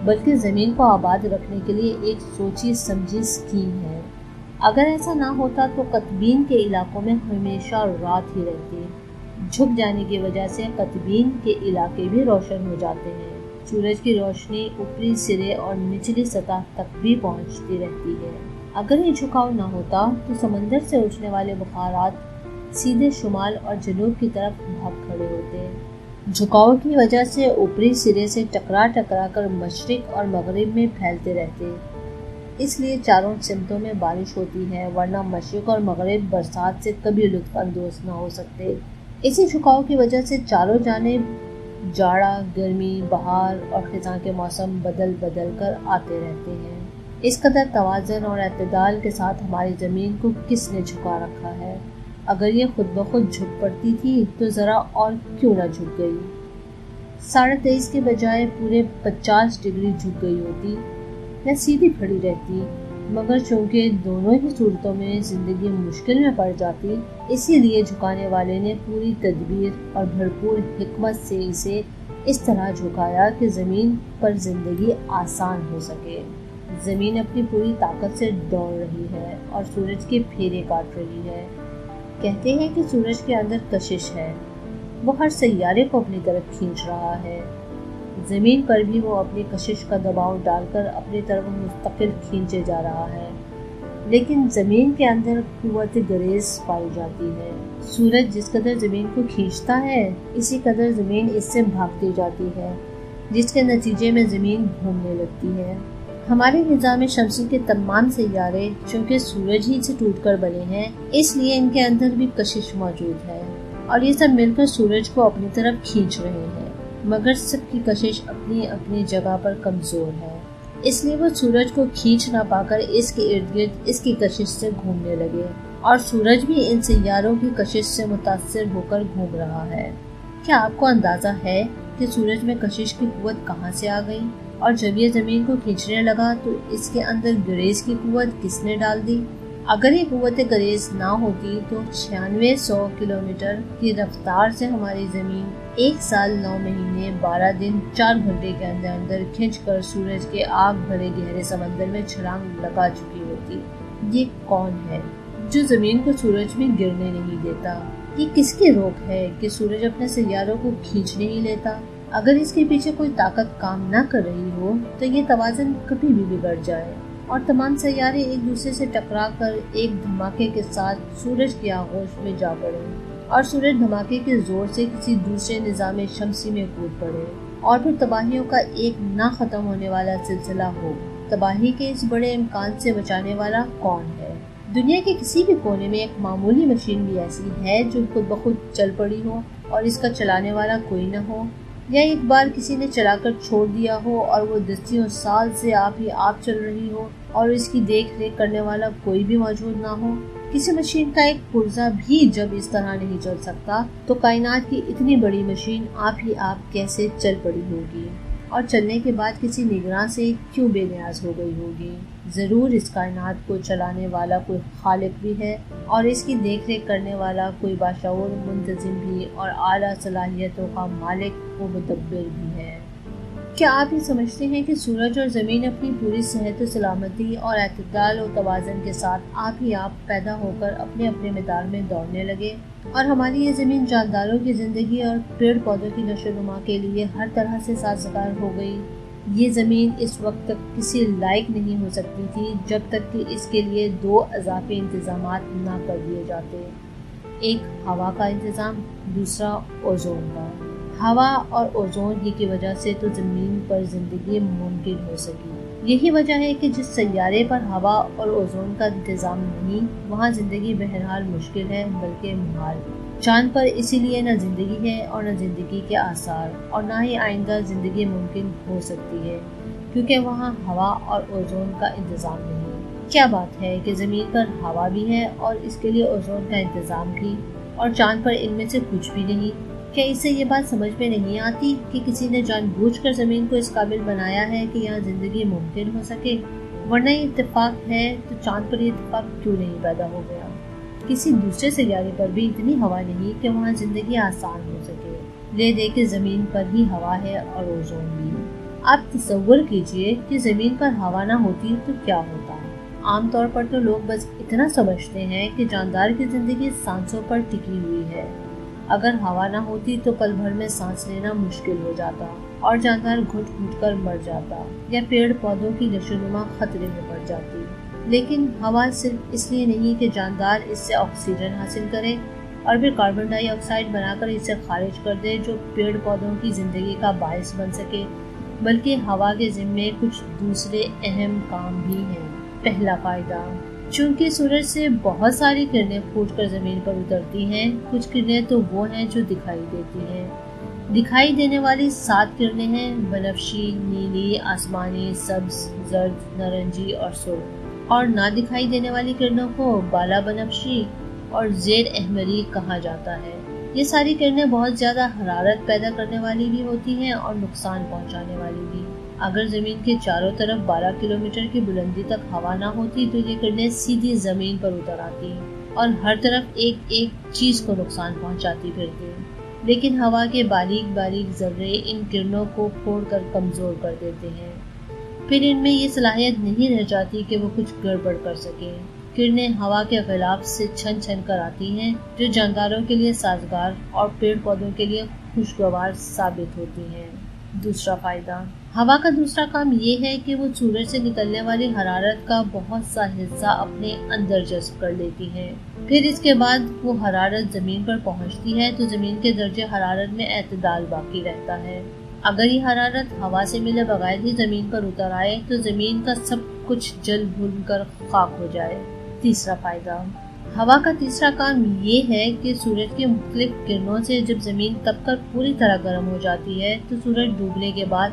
بلکہ زمین کو آباد رکھنے کے لیے ایک سوچی سمجھی اسکیم ہے۔ اگر ایسا نہ ہوتا تو قطبین کے علاقوں میں ہمیشہ رات ہی رہتی۔ جھک جانے کی وجہ سے قطبین کے علاقے بھی روشن ہو جاتے ہیں۔ سورج کی روشنی اوپری سرے اور نچلی سطح تک بھی پہنچتی رہتی ہے۔ اگر یہ جھکاؤ نہ ہوتا تو سمندر سے اٹھنے والے بخارات سیدھے شمال اور جنوب کی طرف بھاگ کھڑے ہوتے۔ جھکاؤ کی وجہ سے اوپری سرے سے ٹکرا ٹکرا کر مشرق اور مغرب میں پھیلتے رہتے، اس لیے چاروں سمتوں میں بارش ہوتی ہے، ورنہ مشرق اور مغرب برسات سے کبھی لطف اندوز نہ ہو سکتے۔ اسی جھکاؤ کی وجہ سے چاروں جانب جاڑا، گرمی، بہار اور خزاں کے موسم بدل بدل کر آتے رہتے ہیں۔ اس قدر توازن اور اعتدال کے ساتھ ہماری زمین کو کس نے جھکا رکھا ہے؟ اگر یہ خود بخود جھک پڑتی تھی تو ذرا اور کیوں نہ جھک گئی؟ 23.5 کے بجائے پورے 50 ڈگری جھک گئی ہوتی یا سیدھی کھڑی رہتی، مگر چونکہ دونوں ہی صورتوں میں زندگی مشکل میں پڑ جاتی، اسی لیے جھکانے والے نے پوری تدبیر اور بھرپور حکمت سے اسے اس طرح جھکایا کہ زمین پر زندگی آسان ہو سکے۔ زمین اپنی پوری طاقت سے دوڑ رہی ہے اور سورج کے پھیرے کاٹ رہی ہے۔ کہتے ہیں کہ سورج کے اندر کشش ہے، وہ ہر سیارے کو اپنی طرف کھینچ رہا ہے۔ زمین پر بھی وہ اپنی کشش کا دباؤ ڈال کر اپنی طرف مستقل کھینچے جا رہا ہے، لیکن زمین کے اندر قوت گریز پائی جاتی ہے۔ سورج جس قدر زمین کو کھینچتا ہے، اسی قدر زمین اس سے بھاگتی جاتی ہے، جس کے نتیجے میں زمین گھومنے لگتی ہے۔ ہمارے نظام شمسی کے تمام سیارے چونکہ سورج ہی سے ٹوٹ کر بنے ہیں، اس لیے ان کے اندر بھی کشش موجود ہے اور یہ سب مل کر سورج کو اپنی طرف کھینچ رہے ہیں، مگر سب کی کشش اپنی اپنی جگہ پر کمزور ہے، اس لیے وہ سورج کو کھینچ نہ پا کر اس کے ارد گرد اس کی کشش سے گھومنے لگے اور سورج بھی ان سیاروں کی کشش سے متاثر ہو کر گھوم رہا ہے۔ کیا آپ کو اندازہ ہے کہ سورج میں کشش کی قوت کہاں سے آ گئی؟ اور جب یہ زمین کو کھینچنے لگا تو اس کے اندر گریز کی قوت کس نے ڈال دی؟ اگر یہ قوت گریز نہ ہوتی تو 9600 کلومیٹر کی رفتار سے ہماری زمین 1 سال 9 مہینے 12 دن 4 گھنٹے کے اندر اندر کھنچ کر سورج کے آگ بھرے گہرے سمندر میں چھلانگ لگا چکی ہوتی۔ یہ کون ہے جو زمین کو سورج میں گرنے نہیں دیتا؟ یہ کس کی روک ہے کہ سورج اپنے سیاروں کو کھینچ نہیں لیتا؟ اگر اس کے پیچھے کوئی طاقت کام نہ کر رہی ہو تو یہ توازن کبھی بھی بگڑ جائے اور تمام سیارے ایک دوسرے سے ٹکرا کر ایک دھماکے کے ساتھ سورج کی آغوش میں جا پڑے اور سورج دھماکے کے زور سے کسی دوسرے نظام شمسی میں کود پڑے اور پھر تباہیوں کا ایک نہ ختم ہونے والا سلسلہ ہو۔ تباہی کے اس بڑے امکان سے بچانے والا کون ہے؟ دنیا کے کسی بھی کونے میں ایک معمولی مشین بھی ایسی ہے جو خود بخود چل پڑی ہو اور اس کا چلانے والا کوئی نہ ہو، یا ایک بار کسی نے چلا کر چھوڑ دیا ہو اور وہ دسیوں سال سے آپ ہی آپ چل رہی ہو اور اس کی دیکھ ریکھ کرنے والا کوئی بھی موجود نہ ہو؟ کسی مشین کا ایک پرزہ بھی جب اس طرح نہیں چل سکتا تو کائنات کی اتنی بڑی مشین آپ ہی آپ کیسے چل پڑی ہوگی اور چلنے کے بعد کسی نگراں سے کیوں بے نیاز ہو گئی ہوگی؟ ضرور اس کائنات کو چلانے والا کوئی خالق بھی ہے اور اس کی دیکھ ریکھ کرنے والا کوئی باشعور منتظم بھی اور اعلیٰ صلاحیتوں کا مالک و مدبر بھی ہے۔ کیا آپ یہ سمجھتے ہیں کہ سورج اور زمین اپنی پوری صحت و سلامتی اور اعتدال و توازن کے ساتھ آپ ہی آپ پیدا ہو کر اپنے اپنے مدار میں دوڑنے لگے اور ہماری یہ زمین جانداروں کی زندگی اور پیڑ پودوں کی نشو و نما کے لیے ہر طرح سے سازگار ہو گئی؟ یہ زمین اس وقت تک کسی لائق نہیں ہو سکتی تھی جب تک کہ اس کے لیے 2 اضافی انتظامات نہ کر دیے جاتے، ایک ہوا کا انتظام، دوسرا اوزون کا۔ ہوا اور اوزون ہی کی وجہ سے تو زمین پر زندگی ممکن ہو سکی۔ یہی وجہ ہے کہ جس سیارے پر ہوا اور اوزون کا انتظام نہیں، وہاں زندگی بہرحال مشکل ہے بلکہ محال۔ چاند پر اسی لیے نہ زندگی ہے اور نہ زندگی کے آثار اور نہ ہی آئندہ زندگی ممکن ہو سکتی ہے، کیونکہ وہاں ہوا اور اوزون کا انتظام نہیں۔ کیا بات ہے کہ زمین پر ہوا بھی ہے اور اس کے لیے اوزون کا انتظام بھی، اور چاند پر ان میں سے کچھ بھی نہیں۔ کیا اس سے یہ بات سمجھ میں نہیں آتی کہ کسی نے جان بوجھ کر زمین کو اس قابل بنایا ہے کہ یہاں زندگی ممکن ہو سکے؟ ورنہ یہ اتفاق ہے تو چاند پر یہ اتفاق کیوں نہیں پیدا ہو گیا؟ کسی دوسرے سیارے پر بھی اتنی ہوا نہیں کہ وہاں زندگی آسان ہو سکے، لے دے کہ زمین پر ہی ہوا ہے اور اوزون بھی۔ آپ تصور کیجئے کہ زمین پر ہوا نہ ہوتی تو کیا ہوتا؟ عام طور پر تو لوگ بس اتنا سمجھتے ہیں کہ جاندار کی زندگی سانسوں پر ٹکی ہوئی ہے۔ اگر ہوا نہ ہوتی تو پل بھر میں سانس لینا مشکل ہو جاتا اور جاندار گھٹ گھٹ کر مر جاتا یا پیڑ پودوں کی نشو و نما خطرے میں پڑ جاتی۔ لیکن ہوا صرف اس لیے نہیں کہ جاندار اس سے آکسیجن حاصل کرے اور پھر کاربن ڈائی آکسائیڈ بنا کر اسے خارج کر دے جو پیڑ پودوں کی زندگی کا باعث بن سکے، بلکہ ہوا کے ذمے کچھ دوسرے اہم کام بھی ہیں۔ پہلا فائدہ، چونکہ سورج سے بہت ساری کرنیں پھوٹ کر زمین پر اترتی ہیں، کچھ کرنیں تو وہ ہیں جو دکھائی دیتی ہیں۔ دکھائی دینے والی 7 کرنیں ہیں: بنفشی، نیلی، آسمانی، سبز، زرد، نارنجی اور سرخ۔ اور نہ دکھائی دینے والی کرنوں کو بالا بنفشی اور زیر احمری کہا جاتا ہے۔ یہ ساری کرنیں بہت زیادہ حرارت پیدا کرنے والی بھی ہوتی ہیں اور نقصان پہنچانے والی بھی۔ اگر زمین کے چاروں طرف 12 کلومیٹر کی بلندی تک ہوا نہ ہوتی تو یہ کرنیں سیدھی زمین پر اتر آتی اور ہر طرف ایک ایک چیز کو نقصان پہنچاتی پھرتی۔ لیکن ہوا کے باریک باریک ذرے ان کرنوں کو پھوڑ کر کمزور کر دیتے ہیں۔ پھر ان میں یہ صلاحیت نہیں رہ جاتی کہ وہ کچھ گڑبڑ کر سکے۔ کرنیں ہوا کے غلاف سے چھن چھن کر آتی ہیں، جو جانداروں کے لیے سازگار اور پیڑ پودوں کے لیے خوشگوار ثابت ہوتی ہیں۔ دوسرا فائدہ، ہوا کا دوسرا کام یہ ہے کہ وہ سورج سے نکلنے والی حرارت کا بہت سا حصہ اپنے اندر جذب کر لیتی ہے۔ پھر اس کے بعد وہ حرارت زمین پر پہنچتی ہے تو زمین کے درجہ حرارت میں اعتدال باقی رہتا ہے۔ اگر یہ حرارت ہوا سے ملے بغیر ہی زمین پر اتر آئے تو زمین کا سب کچھ جل بھن کر خاک ہو جائے۔ تیسرا فائدہ، ہوا کا تیسرا کام یہ ہے کہ سورج کی مختلف کرنوں سے جب زمین تپ کر پوری طرح گرم ہو جاتی ہے تو سورج ڈوبنے کے بعد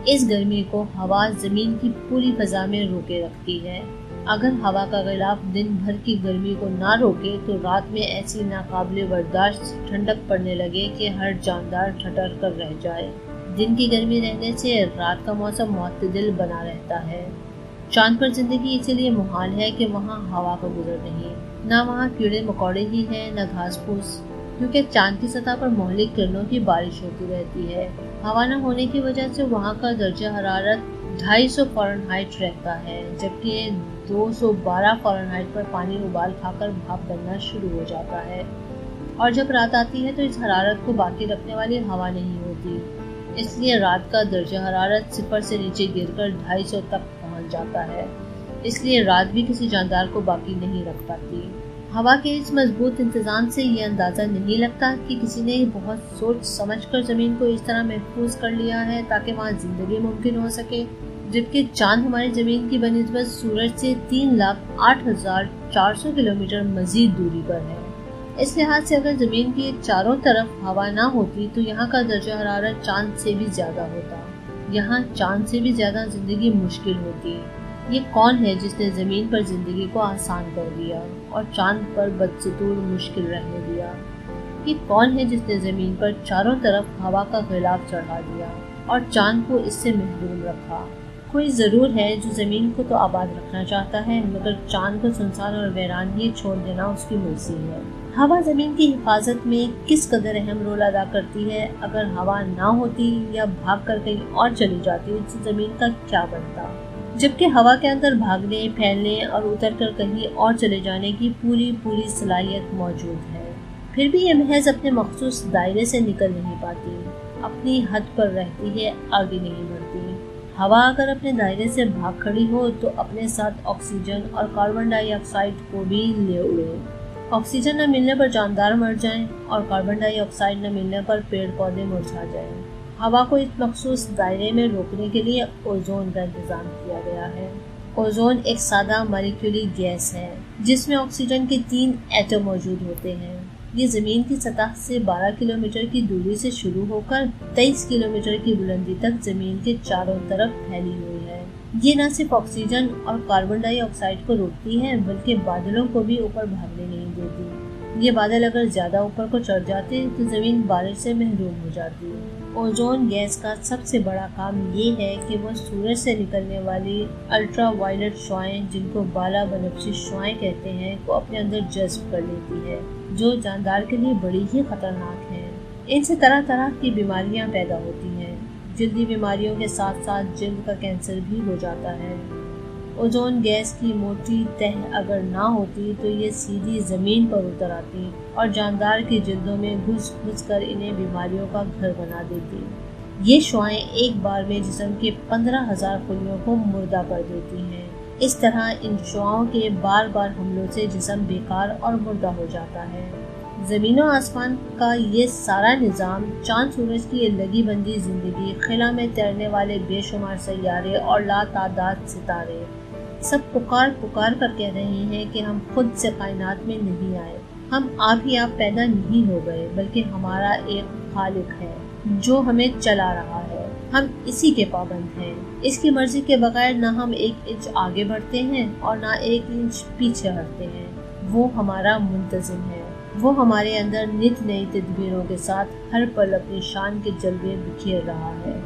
اس گرمی کو ہوا زمین کی پوری فضا میں روکے رکھتی ہے۔ اگر ہوا کا غلاف دن بھر کی گرمی کو نہ روکے تو رات میں ایسی ناقابل برداشت ٹھنڈک پڑنے لگے کہ ہر جاندار ٹھٹر کر رہ جائے۔ دن کی گرمی رہنے سے رات کا موسم معتدل بنا رہتا ہے۔ چاند پر زندگی اسی لیے محال ہے کہ وہاں ہوا کا گزر نہیں، نہ وہاں کیڑے مکوڑے ہی ہیں نہ گھاس پھوس، کیونکہ چاند کی سطح پر مہلک کرنوں کی بارش ہوتی رہتی ہے۔ ہوا نہ ہونے کی وجہ سے وہاں کا درجہ حرارت 250 فارنہائٹ رہتا ہے، جبکہ 212 فارنہائٹ پر پانی ابال کھا کر بھاپ بننا شروع ہو جاتا ہے، اور جب رات آتی ہے تو اس حرارت کو باقی رکھنے والی ہوا نہیں ہوتی، اس لیے رات کا درجہ حرارت 0 سے نیچے گر کر 250 تک پہنچ جاتا ہے۔ اس لیے رات بھی کسی جاندار کو باقی نہیں رکھ پاتی۔ ہوا کے اس مضبوط انتظام سے یہ اندازہ نہیں لگتا کہ کسی نے بہت سوچ سمجھ کر زمین کو اس طرح محفوظ کر لیا ہے تاکہ وہاں زندگی ممکن ہو سکے، جبکہ چاند ہماری زمین کی بنسبت سورج سے 3,08,400 کلومیٹر مزید دوری پر ہے۔ اس لحاظ سے اگر زمین کی چاروں طرف ہوا نہ ہوتی تو یہاں کا درجہ حرارت چاند سے بھی زیادہ ہوتا، یہاں چاند سے بھی زیادہ زندگی مشکل ہوتی۔ یہ کون ہے جس نے زمین پر زندگی کو آسان کر دیا اور چاند پر بدستور مشکل رہنے دیا؟ یہ کون ہے جس نے زمین پر چاروں طرف ہوا کا غلاف چڑھا دیا اور چاند کو اس سے محروم رکھا؟ کوئی ضرور ہے جو زمین کو تو آباد رکھنا چاہتا ہے، مگر چاند کو سنسان اور ویران ہی چھوڑ دینا اس کی مرضی ہے۔ ہوا زمین کی حفاظت میں کس قدر اہم رول ادا کرتی ہے۔ اگر ہوا نہ ہوتی یا بھاگ کر کہیں اور چلی جاتی تو زمین کا کیا بنتا؟ جبکہ ہوا کے اندر بھاگنے، پھیلنے اور اتر کر کہیں اور چلے جانے کی پوری صلاحیت موجود ہے، پھر بھی یہ محض اپنے مخصوص دائرے سے نکل نہیں پاتی، اپنی حد پر رہتی ہے، آگے نہیں بڑھتی۔ ہوا اگر اپنے دائرے سے بھاگ کھڑی ہو تو اپنے ساتھ آکسیجن اور کاربن ڈائی آکسائیڈ کو بھی لے اڑے۔ آکسیجن نہ ملنے پر جاندار مر جائیں اور کاربن ڈائی آکسائیڈ نہ ملنے پر پیڑ پودے مرجھا جائیں۔ ہوا کو اس مخصوص دائرے میں روکنے کے لیے اوزون کا انتظام کیا گیا ہے۔ اوزون ایک سادہ مالیکیولی گیس ہے جس میں آکسیجن کے 3 ایٹم موجود ہوتے ہیں۔ یہ زمین کی سطح سے 12 کلومیٹر کی دوری سے شروع ہو کر 23 کلومیٹر کی بلندی تک زمین کے چاروں طرف پھیلی ہوئی ہے۔ یہ نہ صرف آکسیجن اور کاربن ڈائی آکسائیڈ کو روکتی ہے بلکہ بادلوں کو بھی اوپر بھاگنے نہیں دیتی۔ یہ بادل اگر زیادہ اوپر کو چڑھ جاتے تو زمین بارش سے محروم ہو جاتی۔ اوزون گیس کا سب سے بڑا کام یہ ہے کہ وہ سورج سے نکلنے والی الٹرا وائلٹ شعاعیں، جن کو بالا بنفشی شعاعیں کہتے ہیں، کو اپنے اندر جذب کر لیتی ہے، جو جاندار کے لیے بڑی ہی خطرناک ہیں۔ ان سے طرح طرح کی بیماریاں پیدا ہوتی ہیں، جلدی بیماریوں کے ساتھ ساتھ جلد کا کینسر بھی ہو جاتا ہے۔ اوزون گیس کی موٹی تہ اگر نہ ہوتی تو یہ سیدھی زمین پر اتر آتی اور جاندار کی جلدوں میں گھس گھس کر انہیں بیماریوں کا گھر بنا دیتی۔ یہ شعاعیں ایک بار میں جسم کے 15,000 خلیوں کو مردہ کر دیتی ہیں۔ اس طرح ان شعاعوں کے بار بار حملوں سے جسم بیکار اور مردہ ہو جاتا ہے۔ زمین و آسمان کا یہ سارا نظام، چاند سورج کی یہ لگی بندی زندگی، خلا میں تیرنے والے بے شمار سیارے اور لا تعداد ستارے، سب پکار پکار کر کہہ رہے ہیں کہ ہم خود سے کائنات میں نہیں آئے، ہم آپ ہی آپ پیدا نہیں ہو گئے، بلکہ ہمارا ایک خالق ہے جو ہمیں چلا رہا ہے، ہم اسی کے پابند ہیں۔ اس کی مرضی کے بغیر نہ ہم 1 انچ آگے بڑھتے ہیں اور نہ 1 انچ پیچھے ہٹتے ہیں۔ وہ ہمارا منتظم ہے، وہ ہمارے اندر نت نئی تدبیروں کے ساتھ ہر پل اپنی شان کے جلوے بکھیر رہا ہے۔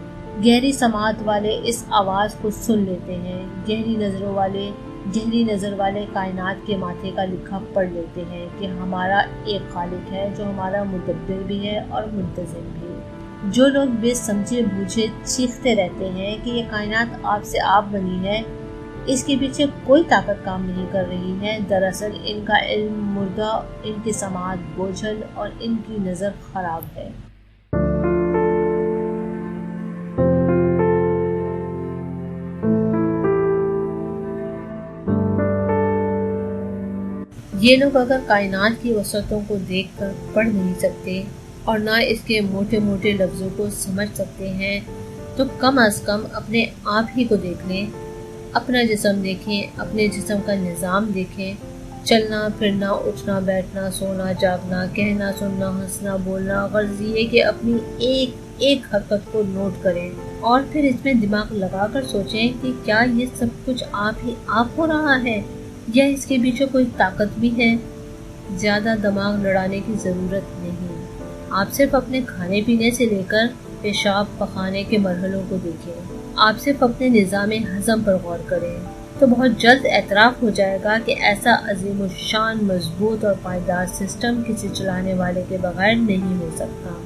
گہری سماعت والے اس آواز کو سن لیتے ہیں، گہری نظروں والے گہری نظر والے کائنات کے ماتھے کا لکھا پڑھ لیتے ہیں کہ ہمارا ایک خالق ہے جو ہمارا مدبر بھی ہے اور منتظم بھی۔ جو لوگ بے سمجھے بوجھے چیختے رہتے ہیں کہ یہ کائنات آپ سے آپ بنی ہے، اس کے پیچھے کوئی طاقت کام نہیں کر رہی ہے، دراصل ان کا علم مردہ، ان کی سماعت بوجھل اور ان کی نظر خراب ہے۔ یہ لوگ اگر کائنات کی وسعتوں کو دیکھ کر پڑھ نہیں سکتے اور نہ اس کے موٹے موٹے لفظوں کو سمجھ سکتے ہیں تو کم از کم اپنے آپ ہی کو دیکھ لیں، اپنا جسم دیکھیں، اپنے جسم کا نظام دیکھیں، چلنا پھرنا، اٹھنا بیٹھنا، سونا جاگنا، کہنا سننا، ہنسنا بولنا، غرض یہ کہ اپنی ایک ایک حرکت کو نوٹ کریں اور پھر اس میں دماغ لگا کر سوچیں کہ کیا یہ سب کچھ آپ ہی آپ ہو رہا ہے یا اس کے پیچھے کوئی طاقت بھی ہے۔ زیادہ دماغ لڑانے کی ضرورت نہیں، آپ صرف اپنے کھانے پینے سے لے کر پیشاب پخانے کے مرحلوں کو دیکھیں، آپ صرف اپنے نظام ہضم پر غور کریں تو بہت جلد اعتراف ہو جائے گا کہ ایسا عظیم الشان مضبوط اور پائیدار سسٹم کسی چلانے والے کے بغیر نہیں ہو سکتا۔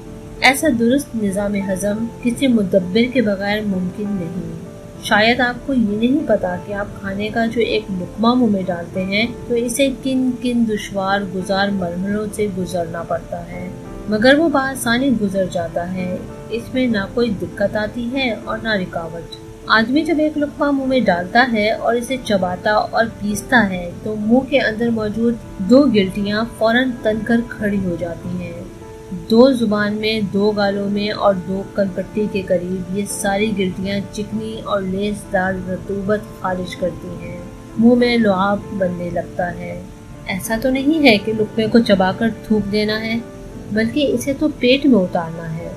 ایسا درست نظام ہضم کسی مدبر کے بغیر ممکن نہیں۔ شاید آپ کو یہ نہیں پتا کہ آپ کھانے کا جو ایک لقمہ منہ میں ڈالتے ہیں تو اسے کن کن دشوار گزار مرحلوں سے گزرنا پڑتا ہے، مگر وہ بآسانی گزر جاتا ہے، اس میں نہ کوئی دقت آتی ہے اور نہ رکاوٹ۔ آدمی جب ایک لقمہ منہ میں ڈالتا ہے اور اسے چباتا اور پیستا ہے تو منہ کے اندر موجود دو گلٹیاں فوراً تن کر کھڑی ہو جاتی ہیں۔ دو زبان میں، دو گالوں میں اور دو کنپٹی کے قریب یہ ساری گلٹیاں چکنی اور لیس دار رطوبت خارج کرتی ہیں، منہ میں لعاب بننے لگتا ہے۔ ایسا تو نہیں ہے کہ لقمے کو چبا کر تھوک دینا ہے، بلکہ اسے تو پیٹ میں اتارنا ہے۔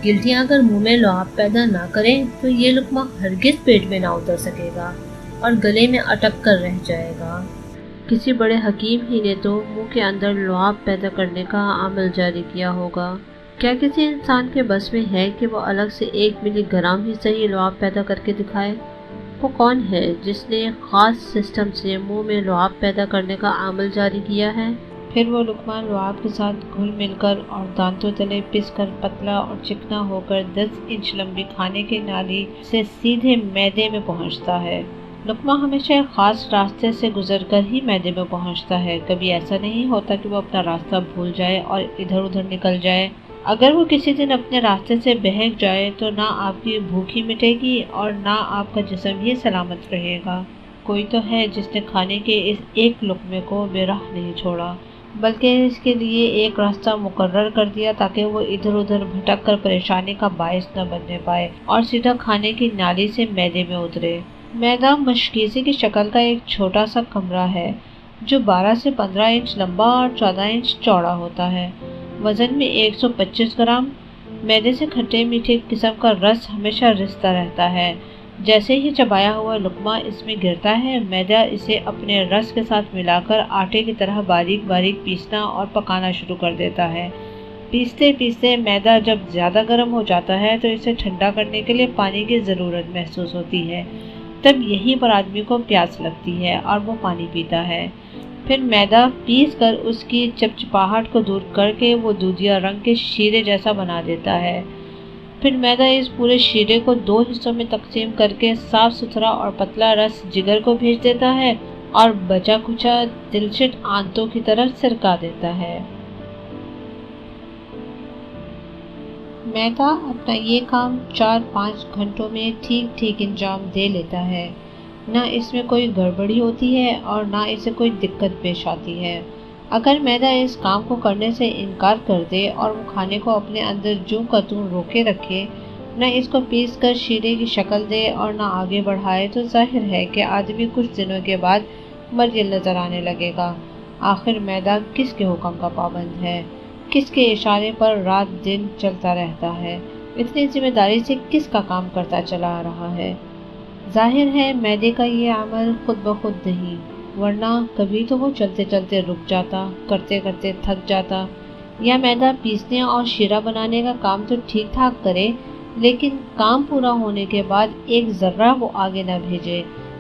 گلٹیاں اگر منہ میں لعاب پیدا نہ کریں تو یہ لقمہ ہرگز پیٹ میں نہ اتر سکے گا اور گلے میں اٹک کر رہ جائے گا۔ کسی بڑے حکیم ہی نے تو منہ کے اندر لعاب پیدا کرنے کا عمل جاری کیا ہوگا۔ کیا کسی انسان کے بس میں ہے کہ وہ الگ سے 1 ملی گرام ہی صحیح لعاب پیدا کر کے دکھائے؟ وہ کون ہے جس نے خاص سسٹم سے منہ میں لعاب پیدا کرنے کا عمل جاری کیا ہے؟ پھر وہ لقمہ لعاب کے ساتھ گھل مل کر اور دانتوں تلے پس کر پتلا اور چکنا ہو کر 10 انچ لمبی کھانے کی نالی سے سیدھے معدے میں پہنچتا ہے۔ لقمہ ہمیشہ ایک خاص راستے سے گزر کر ہی معدے میں پہنچتا ہے، کبھی ایسا نہیں ہوتا کہ وہ اپنا راستہ بھول جائے اور ادھر ادھر نکل جائے۔ اگر وہ کسی دن اپنے راستے سے بہک جائے تو نہ آپ کی بھوک ہی مٹے گی اور نہ آپ کا جسم ہی سلامت رہے گا۔ کوئی تو ہے جس نے کھانے کے اس ایک لقمے کو بے راہ نہیں چھوڑا، بلکہ اس کے لیے ایک راستہ مقرر کر دیا تاکہ وہ ادھر ادھر بھٹک کر پریشانی کا باعث نہ بننے پائے اور سیدھا کھانے کی نالی سے معدے میں اترے۔ معدہ مشکیزی کی شکل کا ایک چھوٹا سا کمرہ ہے جو 12 سے 15 انچ لمبا اور 14 انچ چوڑا ہوتا ہے، وزن میں 125 گرام۔ معدے سے کھٹے میٹھے قسم کا رس ہمیشہ رستا رہتا ہے۔ جیسے ہی چبایا ہوا لقمہ اس میں گرتا ہے، معدہ اسے اپنے رس کے ساتھ ملا کر آٹے کی طرح باریک باریک پیسنا اور پکانا شروع کر دیتا ہے۔ پیستے پیستے معدہ جب زیادہ گرم ہو جاتا ہے تو اسے ٹھنڈا کرنے کے لیے پانی کی ضرورت محسوس ہوتی ہے، تب یہیں پر آدمی کو پیاس لگتی ہے اور وہ پانی پیتا ہے۔ پھر معدہ پیس کر اس کی چپچپاہٹ کو دور کر کے وہ دودھیا رنگ کے شیرے جیسا بنا دیتا ہے۔ پھر معدہ اس پورے شیرے کو 2 حصوں میں تقسیم کر کے صاف ستھرا اور پتلا رس جگر کو بھیج دیتا ہے اور بچا کھچا دلچٹ آنتوں کی طرف سرکا دیتا ہے۔ معدہ اپنا یہ کام 4-5 گھنٹوں میں ٹھیک ٹھیک انجام دے لیتا ہے، نہ اس میں کوئی گڑبڑی ہوتی ہے اور نہ اسے کوئی دقت پیش آتی ہے۔ اگر معدہ اس کام کو کرنے سے انکار کر دے اور وہ کھانے کو اپنے اندر جوں کا توں روکے رکھے، نہ اس کو پیس کر شیرے کی شکل دے اور نہ آگے بڑھائے تو ظاہر ہے کہ آدمی کچھ دنوں کے بعد مریل نظر آنے لگے گا۔ آخر معدہ کس کے حکم کا پابند ہے؟ کس کے اشارے پر رات دن چلتا رہتا ہے؟ اتنی ذمہ داری سے کس کا کام کرتا چلا آ رہا ہے؟ ظاہر ہے معدے کا یہ عمل خود بخود نہیں، ورنہ کبھی تو وہ چلتے چلتے رک جاتا، کرتے کرتے تھک جاتا، یا معدہ پیسنے اور شیرہ بنانے کا کام تو ٹھیک ٹھاک کرے لیکن کام پورا ہونے کے بعد ایک ذرہ وہ آگے نہ بھیجے،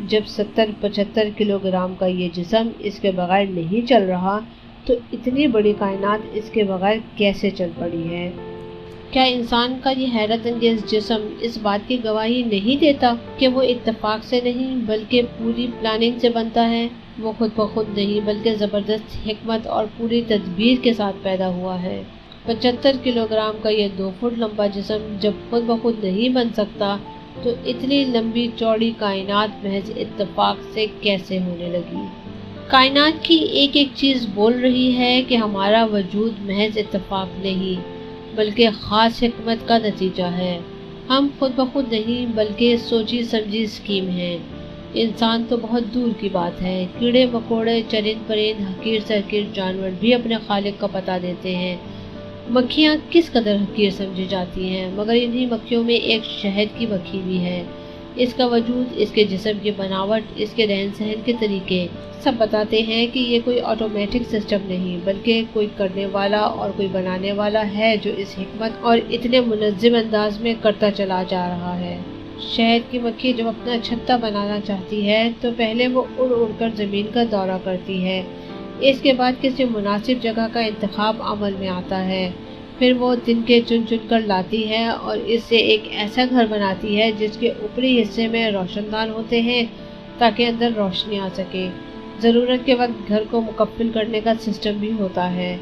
جب 70-75 کلو گرام کا یہ جسم اس کے بغیر نہیں چل رہا تو اتنی بڑی کائنات اس کے بغیر کیسے چل پڑی ہے؟ کیا انسان کا یہ حیرت انگیز جسم اس بات کی گواہی نہیں دیتا کہ وہ اتفاق سے نہیں بلکہ پوری پلاننگ سے بنتا ہے؟ وہ خود بخود نہیں بلکہ زبردست حکمت اور پوری تدبیر کے ساتھ پیدا ہوا ہے۔ 75 کلو گرام کا یہ 2 فٹ لمبا جسم جب خود بخود نہیں بن سکتا تو اتنی لمبی چوڑی کائنات محض اتفاق سے کیسے ہونے لگی؟ کائنات کی ایک ایک چیز بول رہی ہے کہ ہمارا وجود محض اتفاق نہیں بلکہ خاص حکمت کا نتیجہ ہے۔ ہم خود بخود نہیں بلکہ سوچی سمجھی اسکیم ہیں۔ انسان تو بہت دور کی بات ہے، کیڑے مکوڑے، چرند پرند، حقیر سے حقیر جانور بھی اپنے خالق کا پتہ دیتے ہیں۔ مکھیاں کس قدر حقیر سمجھی جاتی ہیں، مگر انہی مکھیوں میں ایک شہد کی مکھی بھی ہے۔ اس کا وجود، اس کے جسم کی بناوٹ، اس کے رہن سہن کے طریقے سب بتاتے ہیں کہ یہ کوئی آٹومیٹک سسٹم نہیں بلکہ کوئی کرنے والا اور کوئی بنانے والا ہے جو اس حکمت اور اتنے منظم انداز میں کرتا چلا جا رہا ہے۔ شہد کی مکھی جب اپنا چھتا بنانا چاہتی ہے تو پہلے وہ اڑ اڑ کر زمین کا دورہ کرتی ہے، اس کے بعد کسی مناسب جگہ کا انتخاب عمل میں آتا ہے، پھر وہ تنکے چن چن کر لاتی ہے اور اس سے ایک ایسا گھر بناتی ہے جس کے اوپری حصے میں روشن دان ہوتے ہیں تاکہ اندر روشنی آ سکے۔ ضرورت کے وقت گھر کو مکمل کرنے کا سسٹم بھی ہوتا ہے۔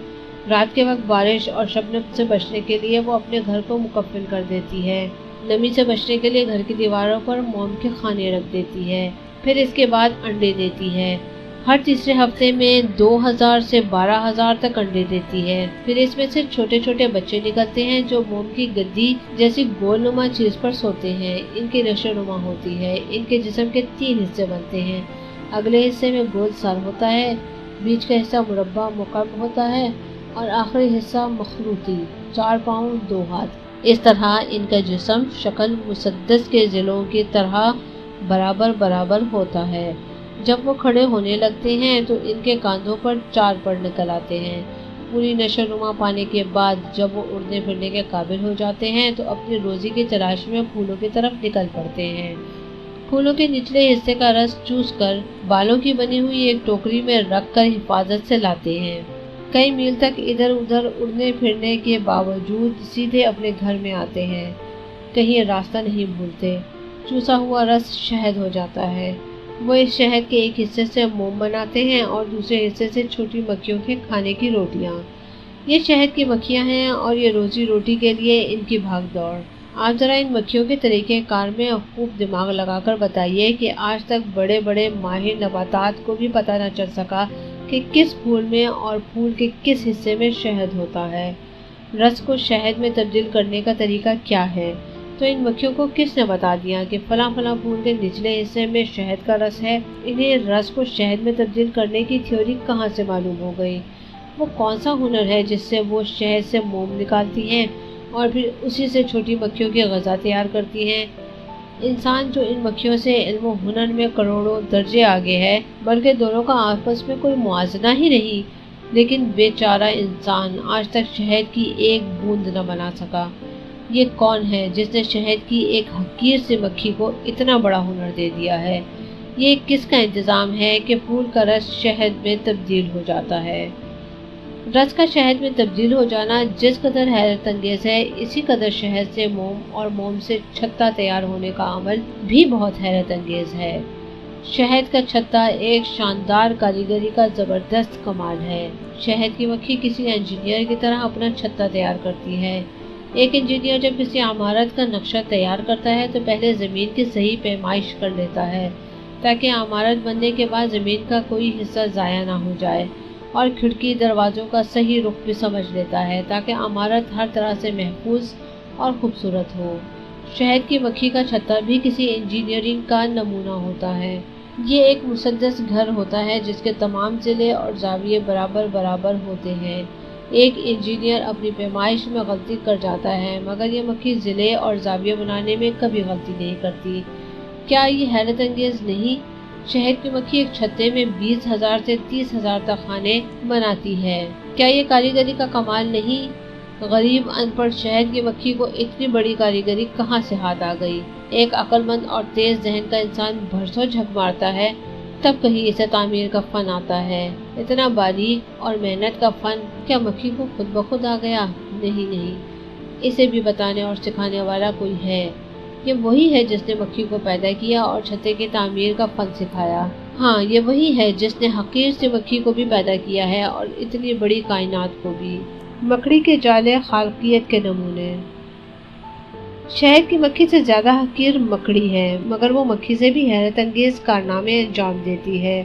رات کے وقت بارش اور شبنم سے بچنے کے لیے وہ اپنے گھر کو مکمل کر دیتی ہے۔ نمی سے بچنے کے لیے گھر کی دیواروں پر موم کے خانے رکھ دیتی ہے، پھر اس کے بعد انڈے دیتی ہے۔ ہر تیسرے ہفتے میں 2000 سے 12000 تک انڈے دیتی ہے، پھر اس میں سے چھوٹے چھوٹے بچے نکلتے ہیں جو موم کی گدی جیسی گول نما چیز پر سوتے ہیں۔ ان کی نشو نما ہوتی ہے۔ ان کے جسم کے 3 حصے بنتے ہیں۔ اگلے حصے میں گول سر ہوتا ہے، بیچ کا حصہ مربع مکعب ہوتا ہے اور آخری حصہ مخروطی 4 پاؤں 2 ہاتھ۔ اس طرح ان کا جسم شکل مسدس کے ضلعوں کی طرح برابر برابر ہوتا ہے۔ جب وہ کھڑے ہونے لگتے ہیں تو ان کے کاندھوں پر 4 پر نکل آتے ہیں۔ پوری نشو نما پانے کے بعد جب وہ اڑنے پھرنے کے قابل ہو جاتے ہیں تو اپنی روزی کی تلاش میں پھولوں کی طرف نکل پڑتے ہیں۔ پھولوں کے نچلے حصے کا رس چوس کر بالوں کی بنی ہوئی ایک ٹوکری میں رکھ کر حفاظت سے لاتے ہیں۔ کئی میل تک ادھر ادھر اڑنے پھرنے کے باوجود سیدھے اپنے گھر میں آتے ہیں، کہیں راستہ نہیں بھولتے۔ چوسا ہوا رس شہد ہو جاتا ہے۔ وہ اس شہد کے ایک حصے سے موم بناتے ہیں اور دوسرے حصے سے چھوٹی مکھیوں کے کھانے کی روٹیاں۔ یہ شہد کی مکھیاں ہیں اور یہ روزی روٹی کے لیے ان کی بھاگ دوڑ۔ آپ ذرا ان مکھیوں کے طریقہ کار میں خوب دماغ لگا کر بتائیے کہ آج تک بڑے بڑے ماہر نباتات کو بھی پتہ نہ چل سکا کہ کس پھول میں اور پھول کے کس حصے میں شہد ہوتا ہے۔ رس کو شہد میں تبدیل کرنے کا طریقہ کیا ہے؟ تو ان مکھیوں کو کس نے بتا دیا کہ فلاں فلاں پھول کے نچلے حصے میں شہد کا رس ہے؟ انہیں رس کو شہد میں تبدیل کرنے کی تھیوری کہاں سے معلوم ہو گئی؟ وہ کون سا ہنر ہے جس سے وہ شہد سے موم نکالتی ہیں اور پھر اسی سے چھوٹی مکھیوں کی غذا تیار کرتی ہیں؟ انسان جو ان مکھیوں سے علم و ہنر میں کروڑوں درجے آگے ہے، بلکہ دونوں کا آپس میں کوئی موازنہ ہی نہیں، لیکن بیچارہ انسان آج تک شہد کی ایک بوند نہ بنا سکا۔ یہ کون ہے جس نے شہد کی ایک حقیر سی مکھی کو اتنا بڑا ہنر دے دیا ہے؟ یہ کس کا انتظام ہے کہ پھول کا رس شہد میں تبدیل ہو جاتا ہے؟ رس کا شہد میں تبدیل ہو جانا جس قدر حیرت انگیز ہے، اسی قدر شہد سے موم اور موم سے چھتا تیار ہونے کا عمل بھی بہت حیرت انگیز ہے۔ شہد کا چھتا ایک شاندار کاریگری کا زبردست کمال ہے۔ شہد کی مکھی کسی انجینئر کی طرح اپنا چھتا تیار کرتی ہے۔ ایک انجینئر جب کسی عمارت کا نقشہ تیار کرتا ہے تو پہلے زمین کی صحیح پیمائش کر لیتا ہے تاکہ عمارت بننے کے بعد زمین کا کوئی حصہ ضائع نہ ہو جائے، اور کھڑکی دروازوں کا صحیح رخ بھی سمجھ لیتا ہے تاکہ عمارت ہر طرح سے محفوظ اور خوبصورت ہو۔ شہد کی مکھی کا چھتا بھی کسی انجینئرنگ کا نمونہ ہوتا ہے۔ یہ ایک مسدس گھر ہوتا ہے جس کے تمام ضلع اور زاویے برابر برابر ہوتے ہیں۔ ایک انجینئر اپنی پیمائش میں غلطی کر جاتا ہے مگر یہ مکھی ضلع اور زاویے بنانے میں کبھی غلطی نہیں کرتی۔ کیا یہ حیرت انگیز نہیں؟ شہد کی مکھی ایک چھتے میں 20,000 سے 30,000 تک کھانے بناتی ہے۔ کیا یہ کاریگری کا کمال نہیں؟ غریب ان پڑھ شہد کی مکھی کو اتنی بڑی کاریگری کہاں سے ہاتھ آ گئی؟ ایک عقل مند اور تیز ذہن کا انسان برسوں جھک مارتا ہے تب کہیں اسے تعمیر کا فن آتا ہے۔ اتنا باریک اور محنت کا فن کیا مکھی کو خود بخود آ گیا؟ نہیں، اسے بھی بتانے اور سکھانے والا کوئی ہے۔ یہ وہی ہے جس نے مکھی کو پیدا کیا اور چھتے کی تعمیر کا فن سکھایا۔ ہاں، یہ وہی ہے جس نے حقیر سے مکھی کو بھی پیدا کیا ہے اور اتنی بڑی کائنات کو بھی۔ مکڑی کے جالے خالقیت کے نمونے۔ شہد کی مکھی سے زیادہ حقیر مکڑی ہے، مگر وہ مکھی سے بھی حیرت انگیز کارنامے انجام دیتی ہے۔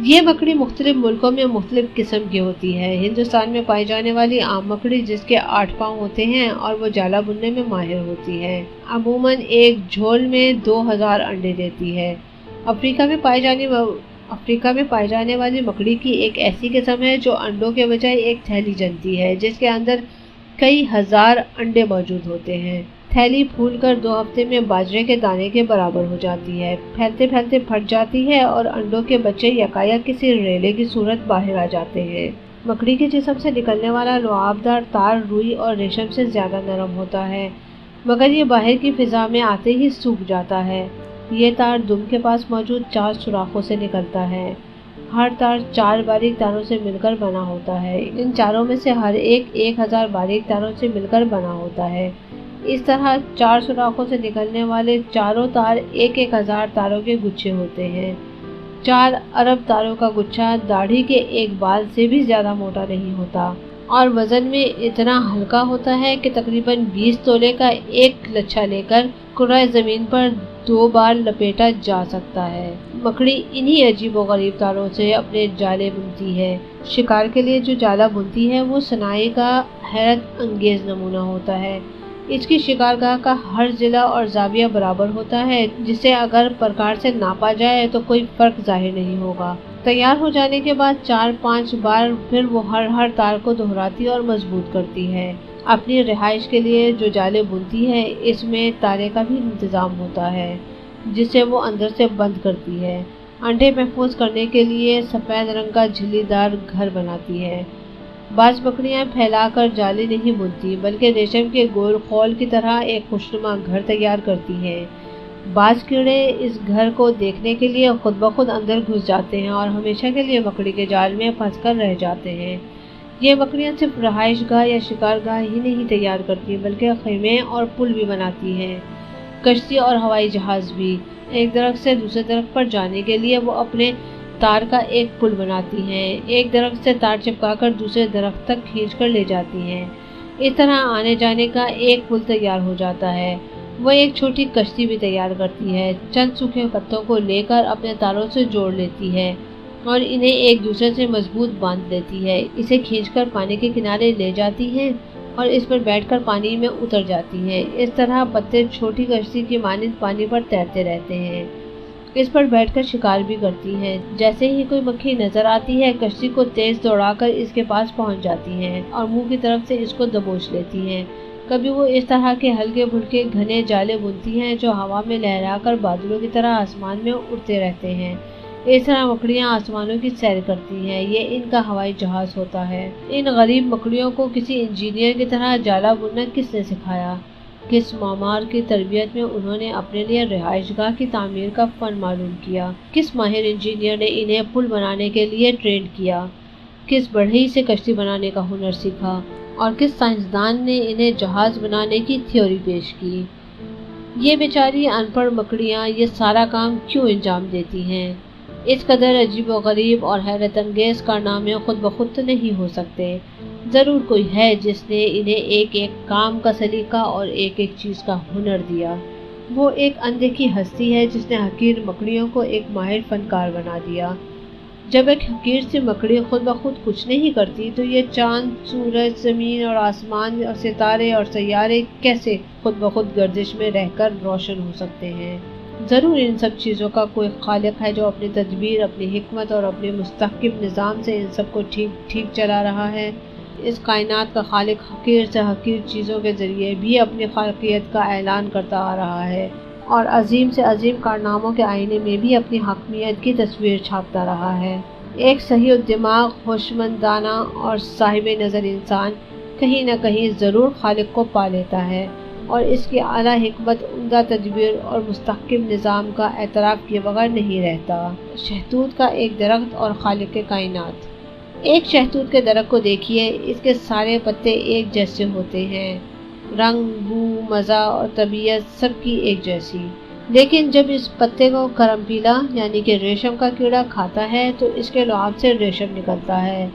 یہ مکڑی مختلف ملکوں میں مختلف قسم کی ہوتی ہے۔ ہندوستان میں پائی جانے والی عام مکڑی جس کے 8 پاؤں ہوتے ہیں اور وہ جالا بننے میں ماہر ہوتی ہے، عموماً ایک جھول میں 2000 انڈے دیتی ہے۔ افریقہ میں پائی جانے والی مکڑی کی ایک ایسی قسم ہے جو انڈوں کے بجائے ایک تھیلی جنتی ہے جس کے اندر کئی ہزار انڈے موجود ہوتے ہیں۔ تھیلی پھول کر 2 ہفتے میں باجرے کے دانے کے برابر ہو جاتی ہے، پھیلتے پھیلتے پھٹ جاتی ہے اور انڈوں کے بچے یکایک کسی ریلے کی صورت باہر آ جاتے ہیں۔ مکڑی کے جسم سے نکلنے والا لعاب دار تار روئی اور ریشم سے زیادہ نرم ہوتا ہے، مگر یہ باہر کی فضا میں آتے ہی سوکھ جاتا ہے۔ یہ تار دم کے پاس موجود 4 سوراخوں سے نکلتا ہے۔ ہر تار 4 باریک تاروں سے مل کر بنا ہوتا ہے۔ ان چاروں میں سے ہر ایک 1000 باریک تاروں سے مل کر بنا ہوتا ہے۔ اس طرح 4 سوراخوں سے نکلنے والے چاروں تار 1000 تاروں کے گچھے ہوتے ہیں۔ 4 ارب تاروں کا گچھا داڑھی کے ایک بال سے بھی زیادہ موٹا نہیں ہوتا اور وزن میں اتنا ہلکا ہوتا ہے کہ تقریباً 20 تولے کا ایک لچھا لے کر کرۂ زمین پر 2 بار لپیٹا جا سکتا ہے۔ مکڑی انہی عجیب و غریب تاروں سے اپنے جالے بنتی ہے۔ شکار کے لیے جو جالا بنتی ہے وہ صناعی کا حیرت انگیز نمونہ ہوتا ہے۔ اس کی شکارگاہ کا ہر ضلع اور زاویہ برابر ہوتا ہے، جسے اگر پرکار سے ناپا جائے تو کوئی فرق ظاہر نہیں ہوگا۔ تیار ہو جانے کے بعد 4-5 بار پھر وہ ہر تار کو دہراتی اور مضبوط کرتی ہے۔ اپنی رہائش کے لیے جو جالے بنتی ہے اس میں تالے کا بھی انتظام ہوتا ہے جسے وہ اندر سے بند کرتی ہے۔ انڈے محفوظ کرنے کے لیے سفید رنگ کا جھلی دار گھر بناتی ہے۔ بعض مکڑیاں پھیلا کر جالے نہیں بنتی بلکہ ریشم کے گول خول کی طرح ایک خوشنما گھر تیار کرتی ہیں۔ بعض کیڑے اس گھر کو دیکھنے کے لیے خود بخود اندر گھس جاتے ہیں اور ہمیشہ کے لیے مکڑی کے جال میں پھنس کر رہ جاتے ہیں۔ یہ مکڑیاں صرف رہائش گاہ یا شکار گاہ ہی نہیں تیار کرتی بلکہ خیمے اور پل بھی بناتی ہیں، کشتی اور ہوائی جہاز بھی۔ ایک درخت سے دوسرے درخت پر جانے کے لیے وہ اپنے تار کا ایک پل بناتی ہیں، ایک درخت سے تار چپکا کر دوسرے درخت تک کھینچ کر لے جاتی ہیں۔ اس طرح آنے جانے کا ایک پل تیار ہو جاتا ہے۔ وہ ایک چھوٹی کشتی بھی تیار کرتی ہے، چند سوکھے پتوں کو لے کر اپنے تاروں سے جوڑ لیتی ہے اور انہیں ایک دوسرے سے مضبوط باندھ لیتی ہے۔ اسے کھینچ کر پانی کے کنارے لے جاتی ہیں اور اس پر بیٹھ کر پانی میں اتر جاتی ہیں۔ اس طرح پتے چھوٹی کشتی کی مانند پانی پر تیرتے رہتے ہیں۔ اس پر بیٹھ کر شکار بھی کرتی ہیں۔ جیسے ہی کوئی مکھی نظر آتی ہے کشتی کو تیز دوڑا کر اس کے پاس پہنچ جاتی ہیں اور منہ کی طرف سے اس کو دبوچ لیتی ہیں۔ کبھی وہ اس طرح کے ہلکے پھلکے گھنے جالے بنتی ہیں جو ہوا میں لہرا کر بادلوں کی طرح آسمان میں اڑتے رہتے ہیں۔ اس طرح مکڑیاں آسمانوں کی سیر کرتی ہیں۔ یہ ان کا ہوائی جہاز ہوتا ہے۔ ان غریب مکڑیوں کو کسی انجینئر کی طرح جالا بننا کس نے سکھایا؟ کس معمار کی تربیت میں انہوں نے اپنے لیے رہائش گاہ کی تعمیر کا فن معلوم کیا؟ کس ماہر انجینئر نے انہیں پل بنانے کے لیے ٹرین کیا؟ کس بڑھئی سے کشتی بنانے کا ہنر سیکھا؟ اور کس سائنسدان نے انہیں جہاز بنانے کی تھیوری پیش کی؟ یہ بیچاری ان پڑھ مکڑیاں یہ سارا کام کیوں انجام دیتی ہیں؟ اس قدر عجیب و غریب اور حیرت انگیز کارنامے خود بخود تو نہیں ہو سکتے۔ ضرور کوئی ہے جس نے انہیں ایک ایک کام کا سلیقہ اور ایک ایک چیز کا ہنر دیا۔ وہ ایک اندیکھی ہستی ہے جس نے حقیر مکڑیوں کو ایک ماہر فنکار بنا دیا۔ جب ایک حقیر سی مکڑی خود بخود کچھ نہیں کرتی تو یہ چاند، سورج، زمین اور آسمان اور ستارے اور سیارے کیسے خود بخود گردش میں رہ کر روشن ہو سکتے ہیں؟ ضرور ان سب چیزوں کا کوئی خالق ہے جو اپنی تدبیر، اپنی حکمت اور اپنے مستحکم نظام سے ان سب کو ٹھیک چلا رہا ہے۔ اس کائنات کا خالق حقیر سے حقیر چیزوں کے ذریعے بھی اپنی خالقیت کا اعلان کرتا آ رہا ہے اور عظیم سے عظیم کارناموں کے آئینے میں بھی اپنی حاکمیت کی تصویر چھاپتا رہا ہے۔ ایک صحیح الدماغ، ہوشمندانہ اور صاحب نظر انسان کہیں نہ کہیں ضرور خالق کو پا لیتا ہے اور اس کی اعلیٰ حکمت، عمدہ تدبیر اور مستحکم نظام کا اعتراف کیے بغیر نہیں رہتا۔ شہتوت کا ایک درخت اور خالق کائنات۔ ایک شہتوت کے درخت کو دیکھیے، اس کے سارے پتے ایک جیسے ہوتے ہیں، رنگ، بو، مزہ اور طبیعت سب کی ایک جیسی، لیکن جب اس پتے کو کرمپیلا یعنی کہ ریشم کا کیڑا کھاتا ہے تو اس کے لعاب سے ریشم نکلتا ہے،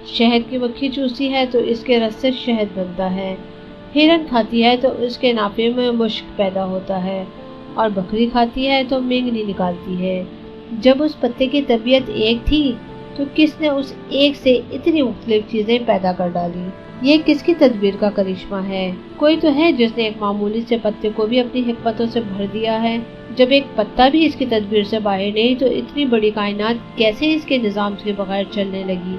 شہد کی مکھی چوستی ہے تو اس کے رس سے شہد بنتا ہے، ہرن کھاتی ہے تو اس کے نافے میں مشک پیدا ہوتا ہے، اور بکری کھاتی ہے تو مینگنی نکالتی ہے۔ جب اس پتے کی طبیعت ایک تھی تو کس نے اس ایک سے اتنی مختلف چیزیں پیدا کر ڈالی؟ یہ کس کی تدبیر کا کرشمہ ہے؟ کوئی تو ہے جس نے ایک معمولی سے پتے کو بھی اپنی حکمتوں سے بھر دیا ہے۔ جب ایک پتا بھی اس کی تدبیر سے باہر نہیں تو اتنی بڑی کائنات کیسے اس کے نظام کے بغیر چلنے لگی؟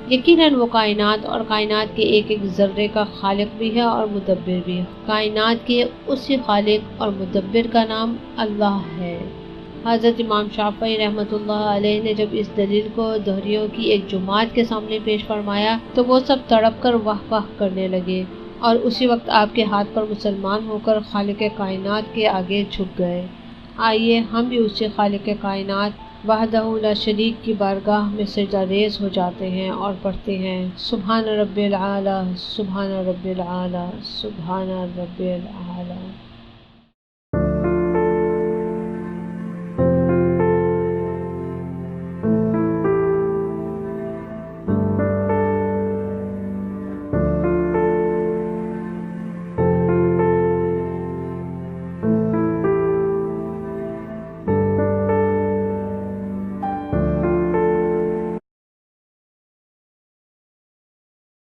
یقیناً وہ کائنات اور کائنات کے ایک ایک ذرے کا خالق بھی ہے اور مدبر بھی۔ کائنات کے اسی خالق اور مدبر کا نام اللہ ہے۔ حضرت امام شافعی رحمۃ اللہ علیہ نے جب اس دلیل کو دہریوں کی ایک جماعت کے سامنے پیش فرمایا تو وہ سب تڑپ کر واہ واہ کرنے لگے، اور اسی وقت آپ کے ہاتھ پر مسلمان ہو کر خالق کائنات کے آگے جھک گئے۔ آئیے ہم بھی اسی خالق کائنات وحدہ لا شریک کی بارگاہ میں سجدہ ریز ہو جاتے ہیں اور پڑھتے ہیں سبحان رب العالی، سبحان رب العالی، سبحان رب العالی۔